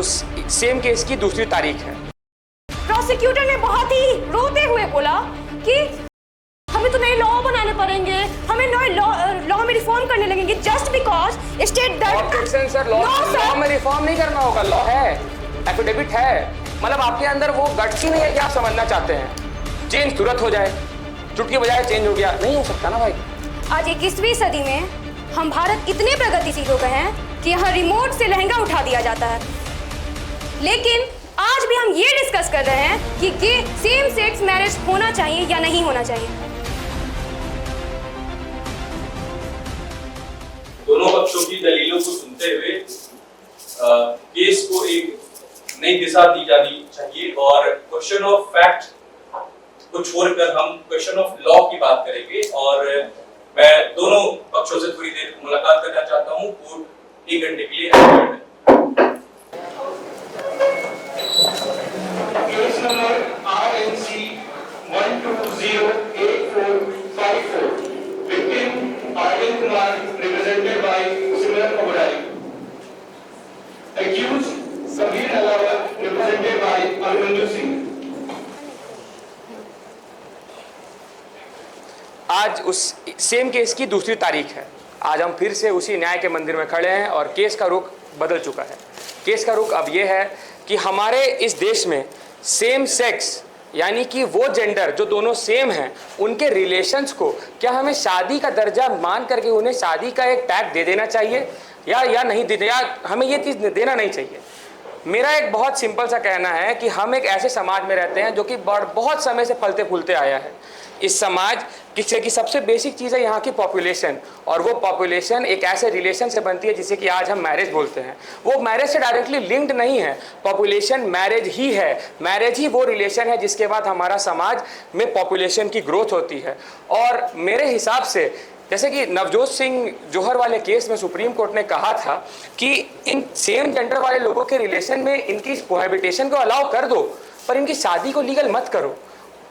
उस same case की दूसरी तारीख है। प्रोसिक्यूटर ने बहुत ही रोते हुए बोला कि हमें तो नए लॉ बनाने पड़ेंगे, हमें नए लॉ में रिफॉर्म करने लगेंगे just because state objection sir, law में रिफॉर्म नहीं करना होगा, लॉ है, एफिडेविट है। मतलब आपके अंदर वो गट्स ही नहीं है कि आप समझना चाहते हैं चेंज तुरंत हो जाए, चुटकी बजाए चेंज हो गया, नहीं हो सकता ना भाई। आज 21वीं सदी में हम भारत इतने प्रगतिशील हो गए हैं कि यहाँ रिमोट से लहंगा उठा दिया जाता है, लेकिन आज भी हम ये डिस्कस कर रहे हैं कि सेम सेक्स मैरिज होना चाहिए या नहीं होना चाहिए। दोनों पक्षों की दलीलों को सुनते हुए केस को एक नई दिशा दी जानी चाहिए और क्वेश्चन ऑफ फैक्ट को छोड़कर हम क्वेश्चन ऑफ लॉ की बात करेंगे। और मैं दोनों पक्षों से थोड़ी देर मुलाकात करना चाहता हूं। कोर्ट 1 घंटे के लिए एडjourned है। Case number RNC 1208454, victim Aryan Kumar represented by Simran Oberoi, accused Sameer Alawat represented by Abhimanyu Singh. आज उस सेम केस की दूसरी तारीख है। आज हम फिर से उसी न्याय के मंदिर में खड़े हैं और केस का रुख बदल चुका है। केस का रुख अब ये है कि हमारे इस देश में सेम सेक्स यानी कि वो जेंडर जो दोनों सेम हैं उनके रिलेशंस को क्या हमें शादी का दर्जा मान करके उन्हें शादी का एक टैग दे देना चाहिए या नहीं देना, या हमें ये चीज़ देना नहीं चाहिए। मेरा एक बहुत सिंपल सा कहना है कि हम एक ऐसे समाज में रहते हैं जो कि बहुत समय से फलते फूलते आया है। इस समाज की सबसे बेसिक चीज़ है यहाँ की पॉपुलेशन, और वो पॉपुलेशन एक ऐसे रिलेशन से बनती है जिसे कि आज हम मैरिज बोलते हैं। वो मैरिज से डायरेक्टली लिंक्ड नहीं है, पॉपुलेशन मैरिज ही है। मैरिज ही वो रिलेशन है जिसके बाद हमारा समाज में पॉपुलेशन की ग्रोथ होती है। और मेरे हिसाब से जैसे कि नवजोत सिंह जोहर वाले केस में सुप्रीम कोर्ट ने कहा था कि इन सेम जेंडर वाले लोगों के रिलेशन में इनकी कोहैबिटेशन को अलाउ कर दो, पर इनकी शादी को लीगल मत करो।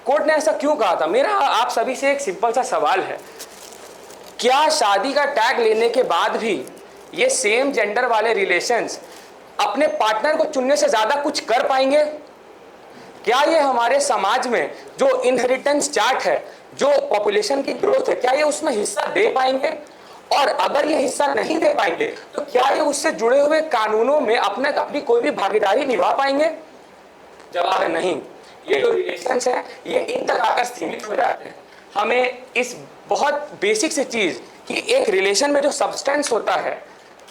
कोर्ट ने ऐसा क्यों कहा था? मेरा आप सभी से एक सिंपल सा सवाल है, क्या शादी का टैग लेने के बाद भी ये सेम जेंडर वाले रिलेशंस अपने पार्टनर को चुनने से ज्यादा कुछ कर पाएंगे? क्या ये हमारे समाज में जो इनहेरिटेंस चार्ट है, जो पॉपुलेशन की ग्रोथ है, क्या ये उसमें हिस्सा दे पाएंगे? और अगर ये हिस्सा नहीं दे पाएंगे तो क्या ये उससे जुड़े हुए कानूनों में अपनी कोई भी भागीदारी निभा पाएंगे? जवाब है नहीं। ये जो रिलेशंस है ये इन तक आकर सीमित हो जाते हैं। हमें इस बहुत बेसिक से चीज कि एक रिलेशन में जो सब्सटेंस होता है,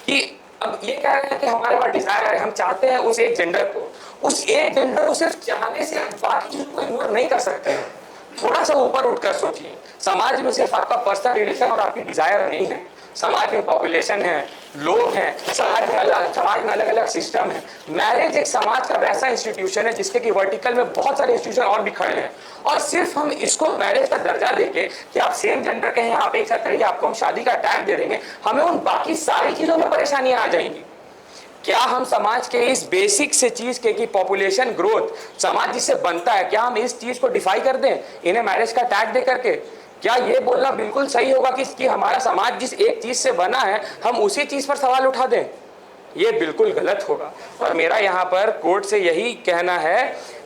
कि अब ये कह रहे हैं कि हमारे पास डिजायर है, हम चाहते हैं उस एक जेंडर को, उस एक जेंडर को सिर्फ चाहने से बाकी चीजों को इग्नोर नहीं कर सकते हैं। थोड़ा सा ऊपर उठकर सोचिए, समाज में सिर्फ आपका पर्सनल रिलेशन और आपकी डिजायर नहीं है, समाज में पॉपुलेशन है, लोग हैं, समाज में अलग अलग सिस्टम है। मैरिज एक समाज का वैसा इंस्टीट्यूशन है जिसके कि वर्टिकल में बहुत सारे इंस्टीट्यूशन और भी खड़े हैं, और सिर्फ हम इसको मैरिज का दर्जा देके कि आप सेम जेंडर के हैं, आप एक साथ रहिए, आपको हम शादी का टैग दे देंगे, हमें उन बाकी सारी चीजों में परेशानियां आ जाएंगी। क्या हम समाज के इस बेसिक से चीज के कि पॉपुलेशन ग्रोथ समाज जिससे बनता है, क्या हम इस चीज को डिफाई कर दें इन्हें मैरिज का टैग दे करके? क्या ये बोलना बिल्कुल सही होगा कि हमारा समाज जिस एक चीज से बना है हम उसी चीज पर सवाल उठा दें? ये बिल्कुल गलत होगा। और मेरा यहाँ पर कोर्ट से यही कहना है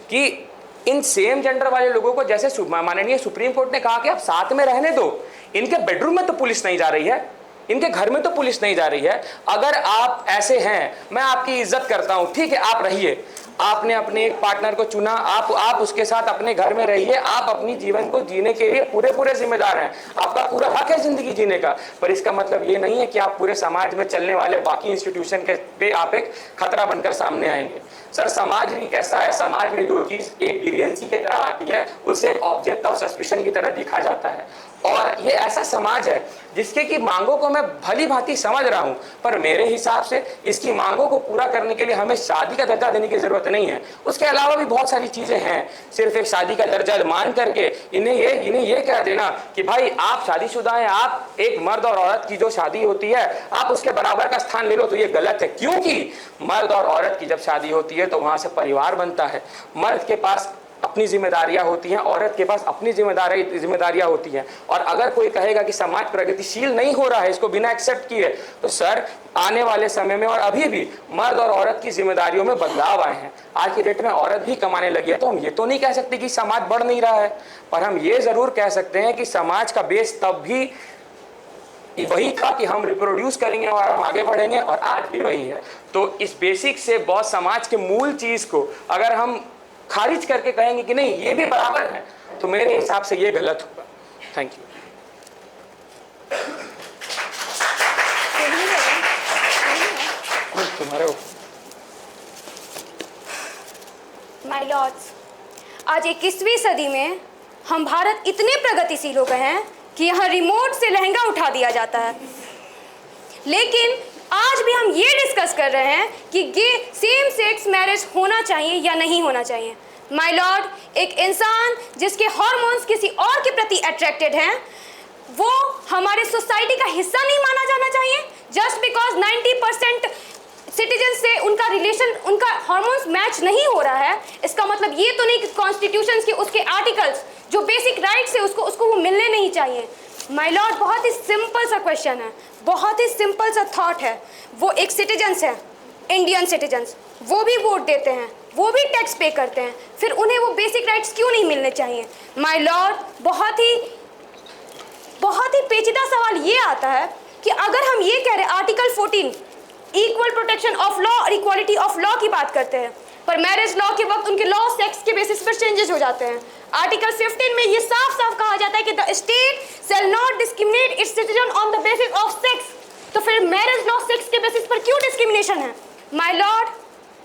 कि इन सेम जेंडर वाले लोगों को, जैसे माननीय सुप्रीम कोर्ट ने कहा कि आप साथ में रहने दो, इनके बेडरूम में तो पुलिस नहीं जा रही है, इनके घर में तो पुलिस नहीं जा रही है। अगर आप ऐसे हैं, मैं आपकी इज्जत करता हूं, ठीक है, आप रहिए, आपने अपने एक पार्टनर को चुना, आप उसके साथ अपने घर में रहिए, आप अपनी जीवन को जीने के लिए पूरे जिम्मेदार हैं, आपका पूरा हक है जिंदगी जीने का। पर इसका मतलब ये नहीं है कि आप पूरे समाज में चलने वाले बाकी इंस्टीट्यूशन के पे आप एक खतरा बनकर सामने आएंगे। सर, समाज भी कैसा है? समाज में जो चीज एक डिविएंसी की तरह आती है उसे ऑब्जेक्ट ऑफ सस्पिशन की तरह दिखा जाता है। और ये ऐसा समाज है जिसके की मांगों को मैं भली भांति समझ रहा हूं, पर मेरे हिसाब से इसकी मांगों को पूरा करने के लिए हमें शादी का दर्जा देने की जरूरत नहीं है। उसके अलावा भी बहुत सारी चीजें हैं। सिर्फ एक शादी का दर्जा मान करके इन्हें ये कह देना कि भाई आप शादीशुदा हैं, आप एक मर्द और औरत की जो शादी होती है आप उसके बराबर का स्थान ले लो, तो ये गलत है। क्योंकि मर्द और औरत की जब शादी होती है तो वहां से परिवार बनता है। मर्द के पास अपनी जिम्मेदारियां होती हैं, औरत के पास अपनी जिम्मेदारियां होती हैं। और अगर कोई कहेगा कि समाज प्रगतिशील नहीं हो रहा है इसको बिना एक्सेप्ट किए, तो सर आने वाले समय में और अभी भी मर्द और औरत की जिम्मेदारियों में बदलाव आए हैं। आज की डेट में औरत भी कमाने लगी है, तो हम ये तो नहीं कह सकते कि समाज बढ़ नहीं रहा है, पर हम ये जरूर कह सकते हैं कि समाज का बेस तब भी वही था कि हम रिप्रोड्यूस करेंगे और हम आगे बढ़ेंगे, और आज भी वही है। तो इस बेसिक से बहुत समाज के मूल चीज को अगर हम खारिज करके कहेंगे कि नहीं ये भी बराबर है, तो मेरे हिसाब से ये गलत होगा। Thank you. तुम्हारे माय लॉर्ड्स, आज 21वीं सदी में हम भारत इतने प्रगतिशील हो गए हैं कि यहाँ रिमोट से लहंगा उठा दिया जाता है। लेकिन आज भी हम ये डिस्कस कर रहे हैं कि सेम सेक्स मैरिज होना चाहिए या नहीं होना चाहिए। माय लॉर्ड, एक इंसान जिसके हार्मोन्स किसी और के प्रति अट्रैक्टेड हैं, वो हमारे सोसाइटी का हिस्सा नहीं माना जाना चाहिए जस्ट बिकॉज 90% सिटीजन से उनका रिलेशन, उनका हार्मोन्स मैच नहीं हो रहा है। इसका मतलब ये तो नहीं कि कॉन्स्टिट्यूशन के उसके आर्टिकल्स जो बेसिक राइट्स है उसको वो मिलने नहीं चाहिए। माय लॉर्ड, बहुत ही सिंपल सा क्वेश्चन है, बहुत ही सिंपल सा थॉट है। वो एक सिटीजन्स है, इंडियन सिटीजन्स, वो भी वोट देते हैं, वो भी टैक्स पे करते हैं, फिर उन्हें वो बेसिक राइट्स क्यों नहीं मिलने चाहिए? माय लॉर्ड, बहुत ही पेचीदा सवाल ये आता है कि अगर हम ये कह रहे हैं article 14 equal protection of law और इक्वालिटी ऑफ लॉ की बात करते हैं, पर मैरिज लॉ के वक्त उनके लॉ सेक्स के बेसिस पर चेंजेस हो जाते हैं। आर्टिकल 15 में ये साफ साफ कहा जाता है कि the state shall not discriminate it's citizen on the basis of sex. तो फिर मैरिज लॉ सेक्स के बेसिस पर क्यों डिस्क्रिमिनेशन है? माय लॉर्ड,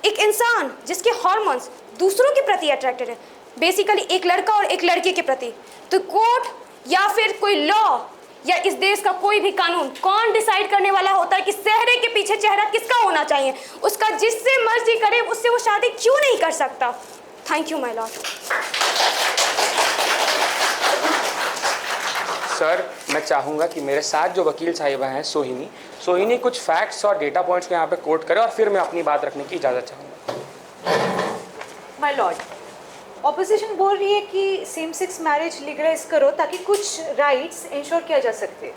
एक इंसान जिसके हार्मोन्स दूसरों के प्रति अट्रैक्टेड है, बेसिकली एक लड़का और एक लड़की के प्रति, तो कोर्ट या फिर कोई लॉ या इस देश का कोई भी कानून कौन डिसाइड करने वाला होता है कि चेहरे के पीछे चेहरा किसका होना चाहिए? उसका जिससे मर्जी करे उससे वो शादी क्यों नहीं कर सकता? Thank you my Lord. Sir, मैं चाहूँगा कि मेरे साथ जो वकील साहिबा हैं सोहिनी कुछ फैक्ट्स और डेटा पॉइंट्स को यहाँ पे कोट करें और फिर मैं अपनी बात रखने की इजाज़त चाहूँगा। माय लॉर्ड, ऑपोजिशन बोल रही है कि सेम सेक्स मैरिज लीगलाइज करो ताकि कुछ राइट्स इंश्योर किया जा सकते,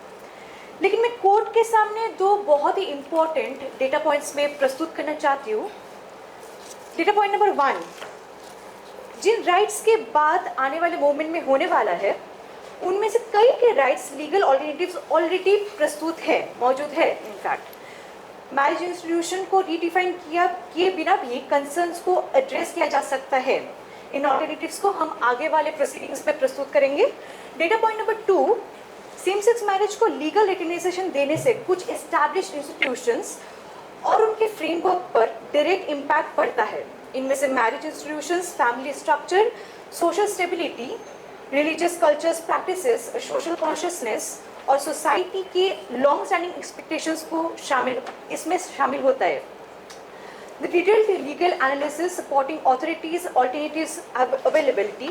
लेकिन मैं कोर्ट के सामने दो बहुत ही इंपॉर्टेंट डेटा पॉइंट्स में प्रस्तुत करना चाहती हूँ। डेटा पॉइंट नंबर 1, जिन राइट्स के बाद आने वाले मूवमेंट में होने वाला है उनमें से कई के राइट्स लीगल ऑल्टरनेटिव्स ऑलरेडी प्रस्तुत है, मौजूद है। इनफैक्ट मैरिज इंस्टीट्यूशन को रीडिफाइन किए बिना भी कंसर्न्स को एड्रेस किया जा सकता है। इन ऑल्टरनेटिव्स को हम आगे वाले प्रोसीडिंग्स में प्रस्तुत करेंगे। Data point number 2, same sex marriage को लीगल रिकग्नाइजेशन देने से कुछ एस्टैब्लिश्ड इंस्टीट्यूशंस और उनके फ्रेमवर्क पर डायरेक्ट इम्पैक्ट पड़ता है। इनमें से marriage institutions, family structure, social stability, religious cultures, practices, social consciousness और सोसाइटी के लॉन्ग स्टैंडिंग एक्सपेक्टेशंस को इसमें शामिल होता है। The detailed legal analysis supporting authorities' alternatives availability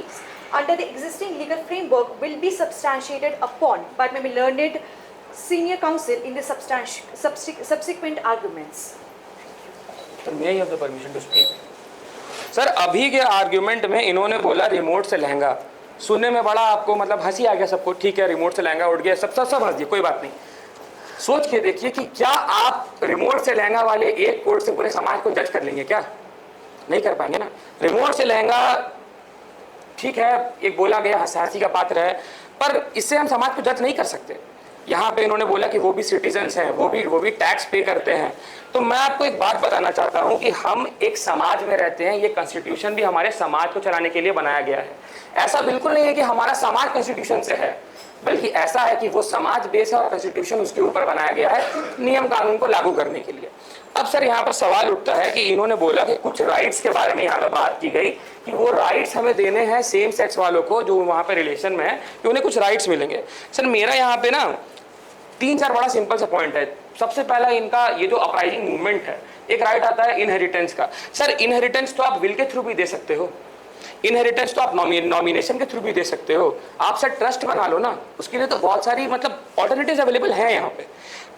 under the existing legal framework will be substantiated upon by my learned senior counsel in the subsequent arguments. May I have the permission to speak? Sir, अभी के argument में इन्होंने बोला remote से लहंगा, सुनने में बड़ा आपको मतलब हंसी आ गया सबको, ठीक है रिमोट से लहंगा उठ गया, सब हंस दिए, कोई बात नहीं। सोच के देखिए कि क्या आप रिमोट से लहंगा वाले एक कोर्ट से पूरे समाज को जज कर लेंगे? क्या नहीं कर पाएंगे ना। रिमोट से लहंगा ठीक है, एक बोला गया हंसी का पात्र है, पर इससे हम समाज को जज नहीं कर सकते। यहाँ पे इन्होंने बोला कि वो भी सिटीजन्स हैं, वो भी टैक्स पे करते हैं। तो मैं आपको एक बात बताना चाहता हूँ कि हम एक समाज में रहते हैं, ये कॉन्स्टिट्यूशन भी हमारे समाज को चलाने के लिए बनाया गया है। ऐसा बिल्कुल नहीं है कि हमारा समाज कॉन्स्टिट्यूशन से है, बल्कि ऐसा है कि वो समाज बेस है और कॉन्स्टिट्यूशन उसके ऊपर बनाया गया है नियम कानून को लागू करने के लिए। अब सर यहाँ पर सवाल उठता है कि इन्होंने बोला कि कुछ राइट्स के बारे में यहाँ पर बात की गई कि वो राइट्स हमें देने हैं सेम सेक्स वालों को जो वहाँ पे रिलेशन में है, कि उन्हें कुछ राइट्स मिलेंगे। सर मेरा यहाँ पे ना 3-4 बड़ा सिंपल सा पॉइंट है। सबसे पहला इनका ये जो अपराइजिंग मूवमेंट है, एक राइट आता है इनहेरिटेंस का। सर इनहेरिटेंस तो आप विल के थ्रू भी दे सकते हो, इनहेरिटेंस तो आप नॉमिनेशन के थ्रू भी दे सकते हो, आप सर ट्रस्ट बना लो ना, उसके लिए तो बहुत सारी मतलब ऑल्टरनेटिव्स अवेलेबल हैं यहाँ पे।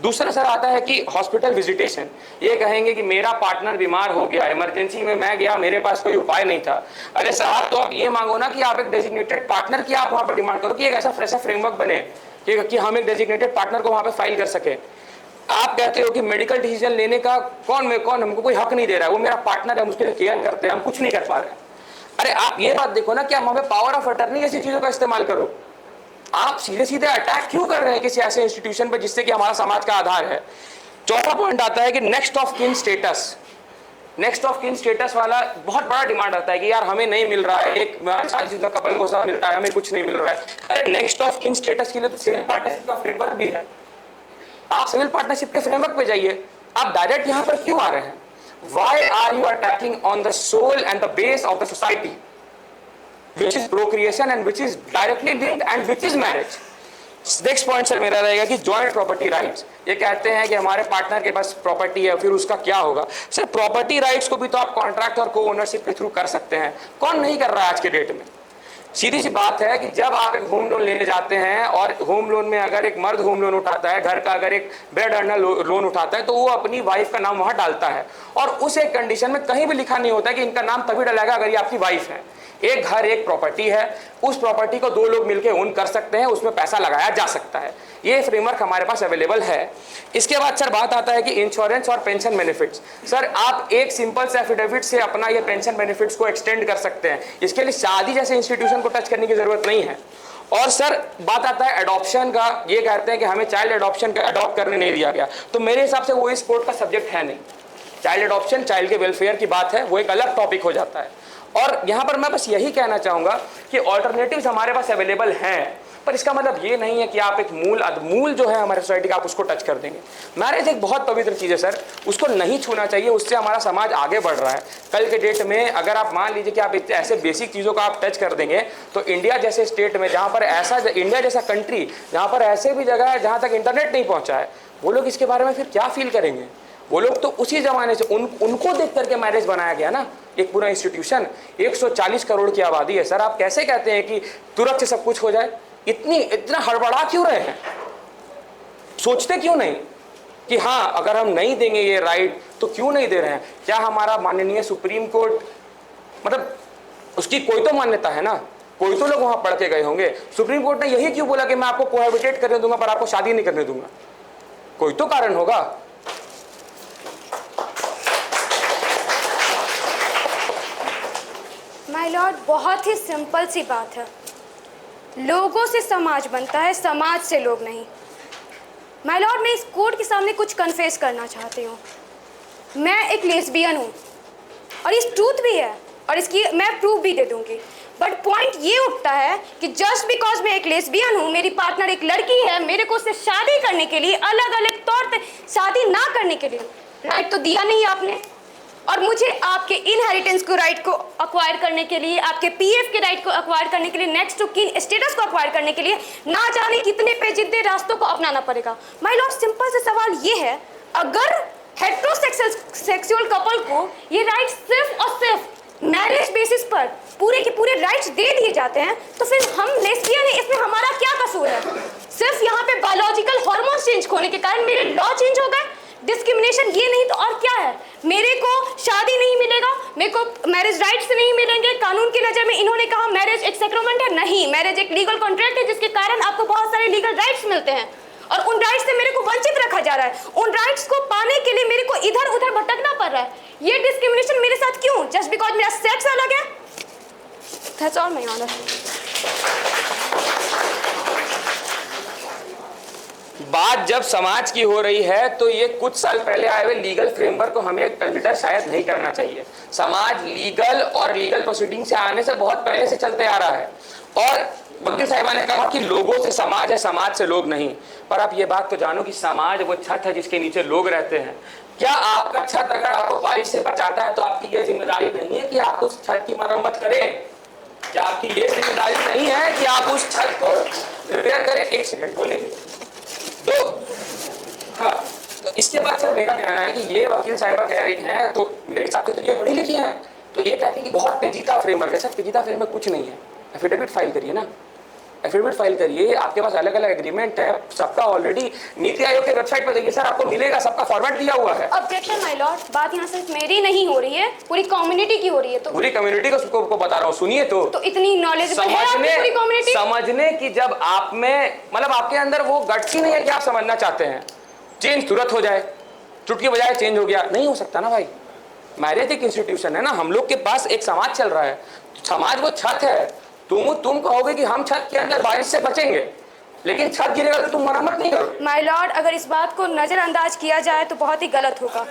दूसरा सर आता है कि हॉस्पिटल विजिटेशन, ये कहेंगे कि मेरा पार्टनर बीमार हो गया, इमरजेंसी में मैं गया, मेरे पास कोई उपाय नहीं था। अरे साहब, तो आप ये मांगो ना कि आप एक डेजिग्नेटेड पार्टनर की आप वहां पर डिमांड करो कि एक ऐसा फ्रेमवर्क बने कि हम एक डेजिग्नेटेड पार्टनर को वहां पे फाइल कर सके। आप कहते हो कि मेडिकल डिसीजन लेने का कौन हमको कोई हक नहीं दे रहा है, वो मेरा पार्टनर है, हम उसके लिए केयर करते हैं, हम कुछ नहीं कर पा रहे हैं। अरे आप ये बात देखो ना कि हम हमें पावर ऑफ अटर्नी ऐसी चीजों का इस्तेमाल करो। आप सीधे सीधे अटैक क्यों कर रहे हैं किसी ऐसे इंस्टीट्यूशन पर जिससे कि हमारा समाज का आधार है। चौथा पॉइंट आता है कि next of kin status. Next of kin status वाला बहुत बड़ा डिमांड आता है कि यार हमें नहीं मिल रहा है, एक शादीशुदा कपल को सब मिल रहा है, हमें कुछ नहीं मिल रहा है। अरे नेक्स्ट ऑफ किन स्टेटस के लिए तो सिविल पार्टनरशिप का फ्रेमवर्क भी है। आप सिविल पार्टनरशिप के फ्रेमवर्क पे जाइए, आप डायरेक्ट यहाँ पर क्यों आ रहे हैं? Why are you attacking on the soul and the base of the society, which is procreation and which is directly linked and which is marriage? Next point sir मेरा रहेगा कि जॉइंट प्रॉपर्टी राइट्स। ये कहते हैं कि हमारे partner के पास property है, फिर उसका क्या होगा? सर प्रॉपर्टी राइट्स को भी तो आप कॉन्ट्रैक्ट और को ओनरशिप के थ्रू कर सकते हैं। कौन नहीं कर रहा है आज के डेट में? सीधी सी बात है कि जब आप एक होम लोन लेने जाते हैं और होम लोन में अगर एक मर्द होम लोन उठाता है, घर का अगर एक ब्रेड अर्नर लोन उठाता है, तो वो अपनी वाइफ का नाम वहां डालता है और उस एक कंडीशन में कहीं भी लिखा नहीं होता है कि इनका नाम तभी डलेगा अगर ये आपकी वाइफ है। एक घर एक प्रॉपर्टी है, उस प्रॉपर्टी को दो लोग मिलकर ओन कर सकते हैं, उसमें पैसा लगाया जा सकता है। ये फ्रेमवर्क हमारे पास अवेलेबल है। इसके बाद सर बात आता है कि इंश्योरेंस और पेंशन बेनिफिट्स। सर आप एक सिंपल से एफिडेविट से अपना ये पेंशन बेनिफिट्स को एक्सटेंड कर सकते हैं, इसके लिए शादी जैसे इंस्टीट्यूशन को टच करने की जरूरत नहीं है। और सर बात आता है एडॉप्शन का। ये कहते हैं कि हमें चाइल्ड एडॉप्शन का अडॉप्ट करने नहीं दिया गया, तो मेरे हिसाब से वो इस कोर्ट का सब्जेक्ट है नहीं। चाइल्ड एडॉप्शन, चाइल्ड के वेलफेयर की बात है, वो एक अलग टॉपिक हो जाता है। और यहाँ पर मैं बस यही कहना चाहूँगा कि ऑल्टरनेटिव्स हमारे पास अवेलेबल हैं, पर इसका मतलब ये नहीं है कि आप एक मूल जो है हमारे सोसाइटी का आप उसको टच कर देंगे। मैरिज एक बहुत पवित्र चीज़ है सर, उसको नहीं छूना चाहिए, उससे हमारा समाज आगे बढ़ रहा है। कल के डेट में अगर आप मान लीजिए कि आप ऐसे बेसिक चीज़ों का आप टच कर देंगे, तो इंडिया जैसे स्टेट में जहाँ पर ऐसा, इंडिया जैसा कंट्री जहाँ पर ऐसे भी जगह है जहाँ तक इंटरनेट नहीं पहुँचा है, वो लोग इसके बारे में फिर क्या फील करेंगे? वो लोग तो उसी जमाने से उनको देख करके मैरिज बनाया गया ना, एक पूरा इंस्टीट्यूशन। 140 करोड़ की आबादी है सर, आप कैसे कहते हैं कि तुरंत से सब कुछ हो जाए? इतना हड़बड़ा क्यों रहे हैं? सोचते क्यों नहीं कि हाँ अगर हम नहीं देंगे ये राइट तो क्यों नहीं दे रहे हैं? क्या हमारा माननीय सुप्रीम कोर्ट, मतलब उसकी कोई तो मान्यता है ना, कोई तो लोग वहां पढ़ के गए होंगे। सुप्रीम कोर्ट ने यही क्यों बोला कि मैं आपको कोहैबिटेट करने दूंगा पर आपको शादी नहीं करने दूंगा? कोई तो कारण होगा। माय लॉर्ड, बहुत ही सिंपल सी बात है, लोगों से समाज बनता है, समाज से लोग नहीं। माय लॉर्ड, मैं इस कोर्ट के सामने कुछ कन्फेस करना चाहती हूँ। मैं एक लेस्बियन हूँ और इस ट्रूथ भी है और इसकी मैं प्रूफ भी दे दूँगी। बट पॉइंट ये उठता है कि जस्ट बिकॉज मैं एक लेस्बियन हूँ, मेरी पार्टनर एक लड़की है, मेरे को उससे शादी करने के लिए अलग अलग तौर पे शादी ना करने के लिए राइट तो दिया नहीं आपने, और मुझे आपके इनहेरिटेंस को राइट को अक्वायर करने के लिए, आपके पीएफ के राइट को अक्वायर करने के लिए, नेक्स्ट टू किन स्टेटस को अक्वायर करने के लिए ना जाने कितने पेचीदे रास्तों को अपनाना पड़ेगा। माय लॉर्ड, सिंपल से सवाल ये है, अगर हेटेरोसेक्सुअल कपल को ये राइट सिर्फ और सिर्फ मैरिज बेसिस पर पूरे के पूरे राइट्स दे दिए जाते हैं, तो फिर हम लेस्बियन हैं, इसमें हमारा क्या कसूर है? सिर्फ यहाँ पे बायोलॉजिकल हार्मोन चेंज होने के कारण मेरे लॉ चेंज हो गए? डिस्क्रिमिनेशन ये नहीं तो और क्या है? मेरे को शादी नहीं मिलेगा, मेरे को मैरिज राइट्स नहीं मिलेंगे। कानून की नज़र में इन्होंने कहा मैरिज एक सैक्रामेंट है, नहीं, मैरिज एक लीगल कॉन्ट्रैक्ट है जिसके कारण आपको बहुत सारे लीगल राइट्स मिलते हैं और उन राइट्स से मेरे को वंचित रखा जा रहा है। उन राइट्स को पाने के लिए मेरे को इधर उधर भटकना पड़ रहा है। ये डिस्क्रिमिनेशन मेरे साथ क्यों? जस्ट बिकॉज मेरा सेक्स अलग है? That's all my honour. बात जब समाज की हो रही है तो ये कुछ साल पहले आए हुए लीगल फ्रेमवर्क को हमें कंसिडर शायद नहीं करना चाहिए। समाज लीगल और लीगल प्रोसीडिंग से आने से बहुत पहले से चलते आ रहा है और वकील साहिबा ने कहा कि लोगों से समाज है, समाज से लोग नहीं। पर आप ये बात तो जानो कि समाज वो छत है जिसके नीचे लोग रहते हैं। क्या आपका छत अगर आपको बारिश से बचाता है तो आपकी ये जिम्मेदारी नहीं है कि आप उस छत की मरम्मत करें? क्या आपकी ये जिम्मेदारी नहीं है कि आप उस छत को रिपेयर करें? एक सेकंड बोलेंगे तो हाँ, तो इसके बाद सर मेरा कहना है कि ये वकील साहिबा कह रही हैं तो मेरे हिसाब से तो ये पढ़ी लिखी हैं, तो ये कहती है कि बहुत पेचीदा फ्रेमवर्क है। सर पेचीदा फ्रेमवर्क कुछ नहीं है, एफिडेविट फाइल करिए ना। एफिडेविट फाइल करिए, आपके पास अलग अलग एग्रीमेंट है सबका ऑलरेडी नीति आयोग के वेबसाइट पर देखिए सर, आपको मिलेगा, सबका फॉर्मेट दिया हुआ है। ऑब्जेक्शन माय लॉर्ड, बात यहाँ सिर्फ मेरी नहीं हो रही है, पूरी कम्युनिटी की हो रही है। तो पूरी कम्युनिटी को बता रहा हूँ, सुनिए तो इतनी नॉलेजेबल है आपकी पूरी कम्युनिटी? समझने की जब आप में मतलब आपके अंदर वो गट्स ही नहीं है कि आप समझना चाहते हैं, चेंज तुरंत हो जाए, चुटकी बजाय चेंज हो गया, नहीं हो सकता ना भाई। मैरिज एक इंस्टीट्यूशन है ना, हम लोग के पास एक समाज चल रहा है, समाज वो छत है, तुम कहोगे कि हम छत के अंदर बारिश से बचेंगे, लेकिन छत गिरेगा तो तुम मरम्मत नहीं करोगे। माय लॉर्ड, अगर इस बात को नजरअंदाज किया जाए तो बहुत ही गलत होगा।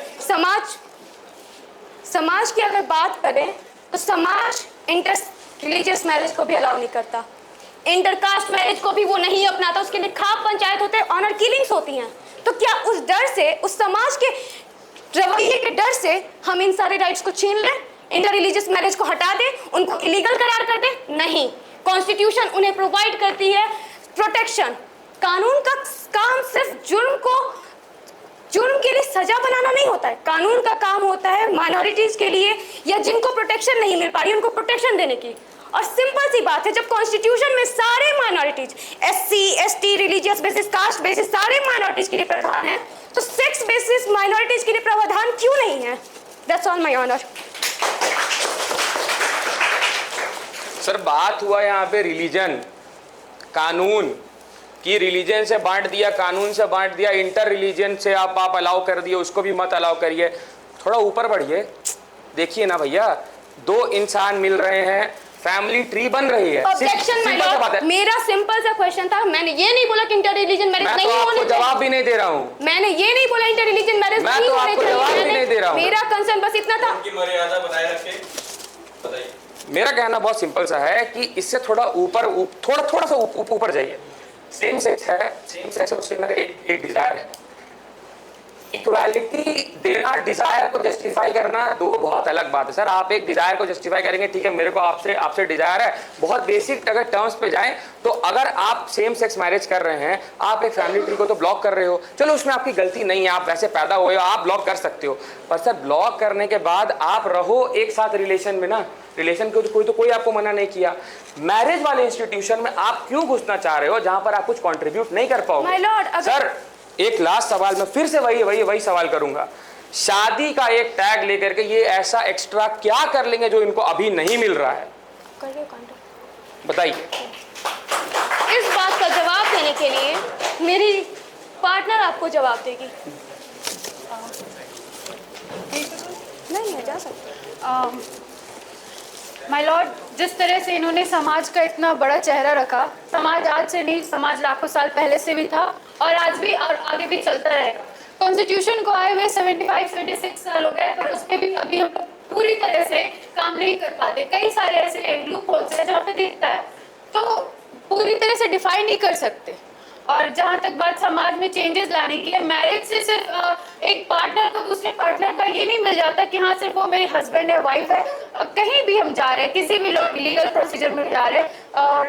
समाज की अगर बात करें तो समाज इंटर रिलीजियस मैरिज को भी अलाउ नहीं करता, इंटरकास्ट मैरिज को भी वो नहीं अपनाता, उसके लिए खाप पंचायत होते हैं, ऑनर किलिंग्स होती हैं। तो क्या उस डर से, उस समाज के रवैये के डर से हम इन सारे राइट्स को छीन लें, इंटर रिलीजियस मैरिज को हटा दें, उनको इलीगल करार कर दें? नहीं, कॉन्स्टिट्यूशन उन्हें प्रोवाइड करती है प्रोटेक्शन। कानून का काम सिर्फ जुर्म के लिए सजा बनाना नहीं होता है, कानून का काम होता है माइनॉरिटीज के लिए या जिनको प्रोटेक्शन नहीं मिल पा रही उनको प्रोटेक्शन देने की। और सिंपल सी बात है, जब कॉन्स्टिट्यूशन में सारे minorities SC ST religious basis, caste basis सारे माइनॉरिटीज के लिए प्रावधान है, तो सेक्स बेसिस माइनॉरिटीज के लिए प्रावधान क्यों नहीं है? That's all my honour. Sir बात हुआ यहाँ पे रिलीजन, कानून की, रिलीजन से बांट दिया, कानून से बांट दिया, इंटर रिलीजन से आप अलाउ कर दिए, उसको भी मत अलाउ करिए। थोड़ा ऊपर बढ़िए, देखिए ना भैया, दो इंसान मिल रहे हैं, फैमिली ट्री बन रही है। ऑब्जेक्शन माय लॉर्ड, मेरा सिंपल सा क्वेश्चन था, मैंने ये नहीं बोला कि इंटर रिलीजन मैरिज नहीं होने चाहिए। जवाब भी नहीं दे रहा हूँ, मैंने ये नहीं बोला इंटर रिलीजन मैरिज नहीं होने चाहिए, मेरा कंसर्न बस इतना था। मर्यादा बनाए रखें, बताइए। मेरा कहना बहुत सिंपल सा है कि इससे थोड़ा थोड़ा सा ऊपर जाइए। सेम सेक्स है, सेम सेक्स उसके अंदर एक डिजायर है, इक्वालिटी देना, डिजायर को जस्टिफाई करना दो बहुत अलग बात है। सर आप एक डिजायर को जस्टिफाई करेंगे, ठीक है मेरे को आपसे डिजायर है, बहुत बेसिक अगर टर्म्स पे जाएं तो अगर आप सेम सेक्स मैरिज कर रहे हैं, आप एक फैमिली ट्री को तो ब्लॉक कर रहे हो, चलो उसमें आपकी गलती नहीं है, आप वैसे पैदा हुए हो, आप ब्लॉक कर सकते हो, पर सर ब्लॉक करने के बाद आप रहो एक साथ रिलेशन में ना, रिलेशन को कोई आपको मना नहीं किया। मैरिज वाले इंस्टीट्यूशन में आप क्यों घुसना चाह रहे हो जहां पर आप कुछ कंट्रीब्यूट नहीं कर पाओगे? सर एक लास्ट सवाल, मैं फिर से वही सवाल करूंगा, शादी का एक टैग लेकर के ये ऐसा एक्स्ट्रा क्या कर लेंगे जो इनको अभी नहीं मिल रहा है? बताइए। इस बात का जवाब देने के लिए मेरी पार्टनर आपको जवाब देगी। नहीं जा सकते। माय लॉर्ड, जिस तरह से इन्होंने समाज का इतना बड़ा चेहरा रखा, समाज आज से नहीं, समाज लाखों साल पहले से भी था और आज भी और आगे भी चलता रहेगा। कॉन्स्टिट्यूशन को आए हुए 75-76 साल हो गए, पर उसके भी अभी हम लोग पूरी तरह से काम नहीं कर पाते। कई सारे ऐसे लूप होल्स हैं जहाँ पे दिखता है तो पूरी तरह से डिफाइन नहीं कर सकते। और जहाँ तक बात समाज में चेंजेस लाने की है, मैरिज से सिर्फ एक पार्टनर को दूसरे पार्टनर का ये नहीं मिल जाता कि हाँ सिर्फ वो मेरे हस्बैंड है, वाइफ है। कहीं भी हम जा रहे हैं, किसी भी लीगल प्रोसीजर में जा रहे हैं और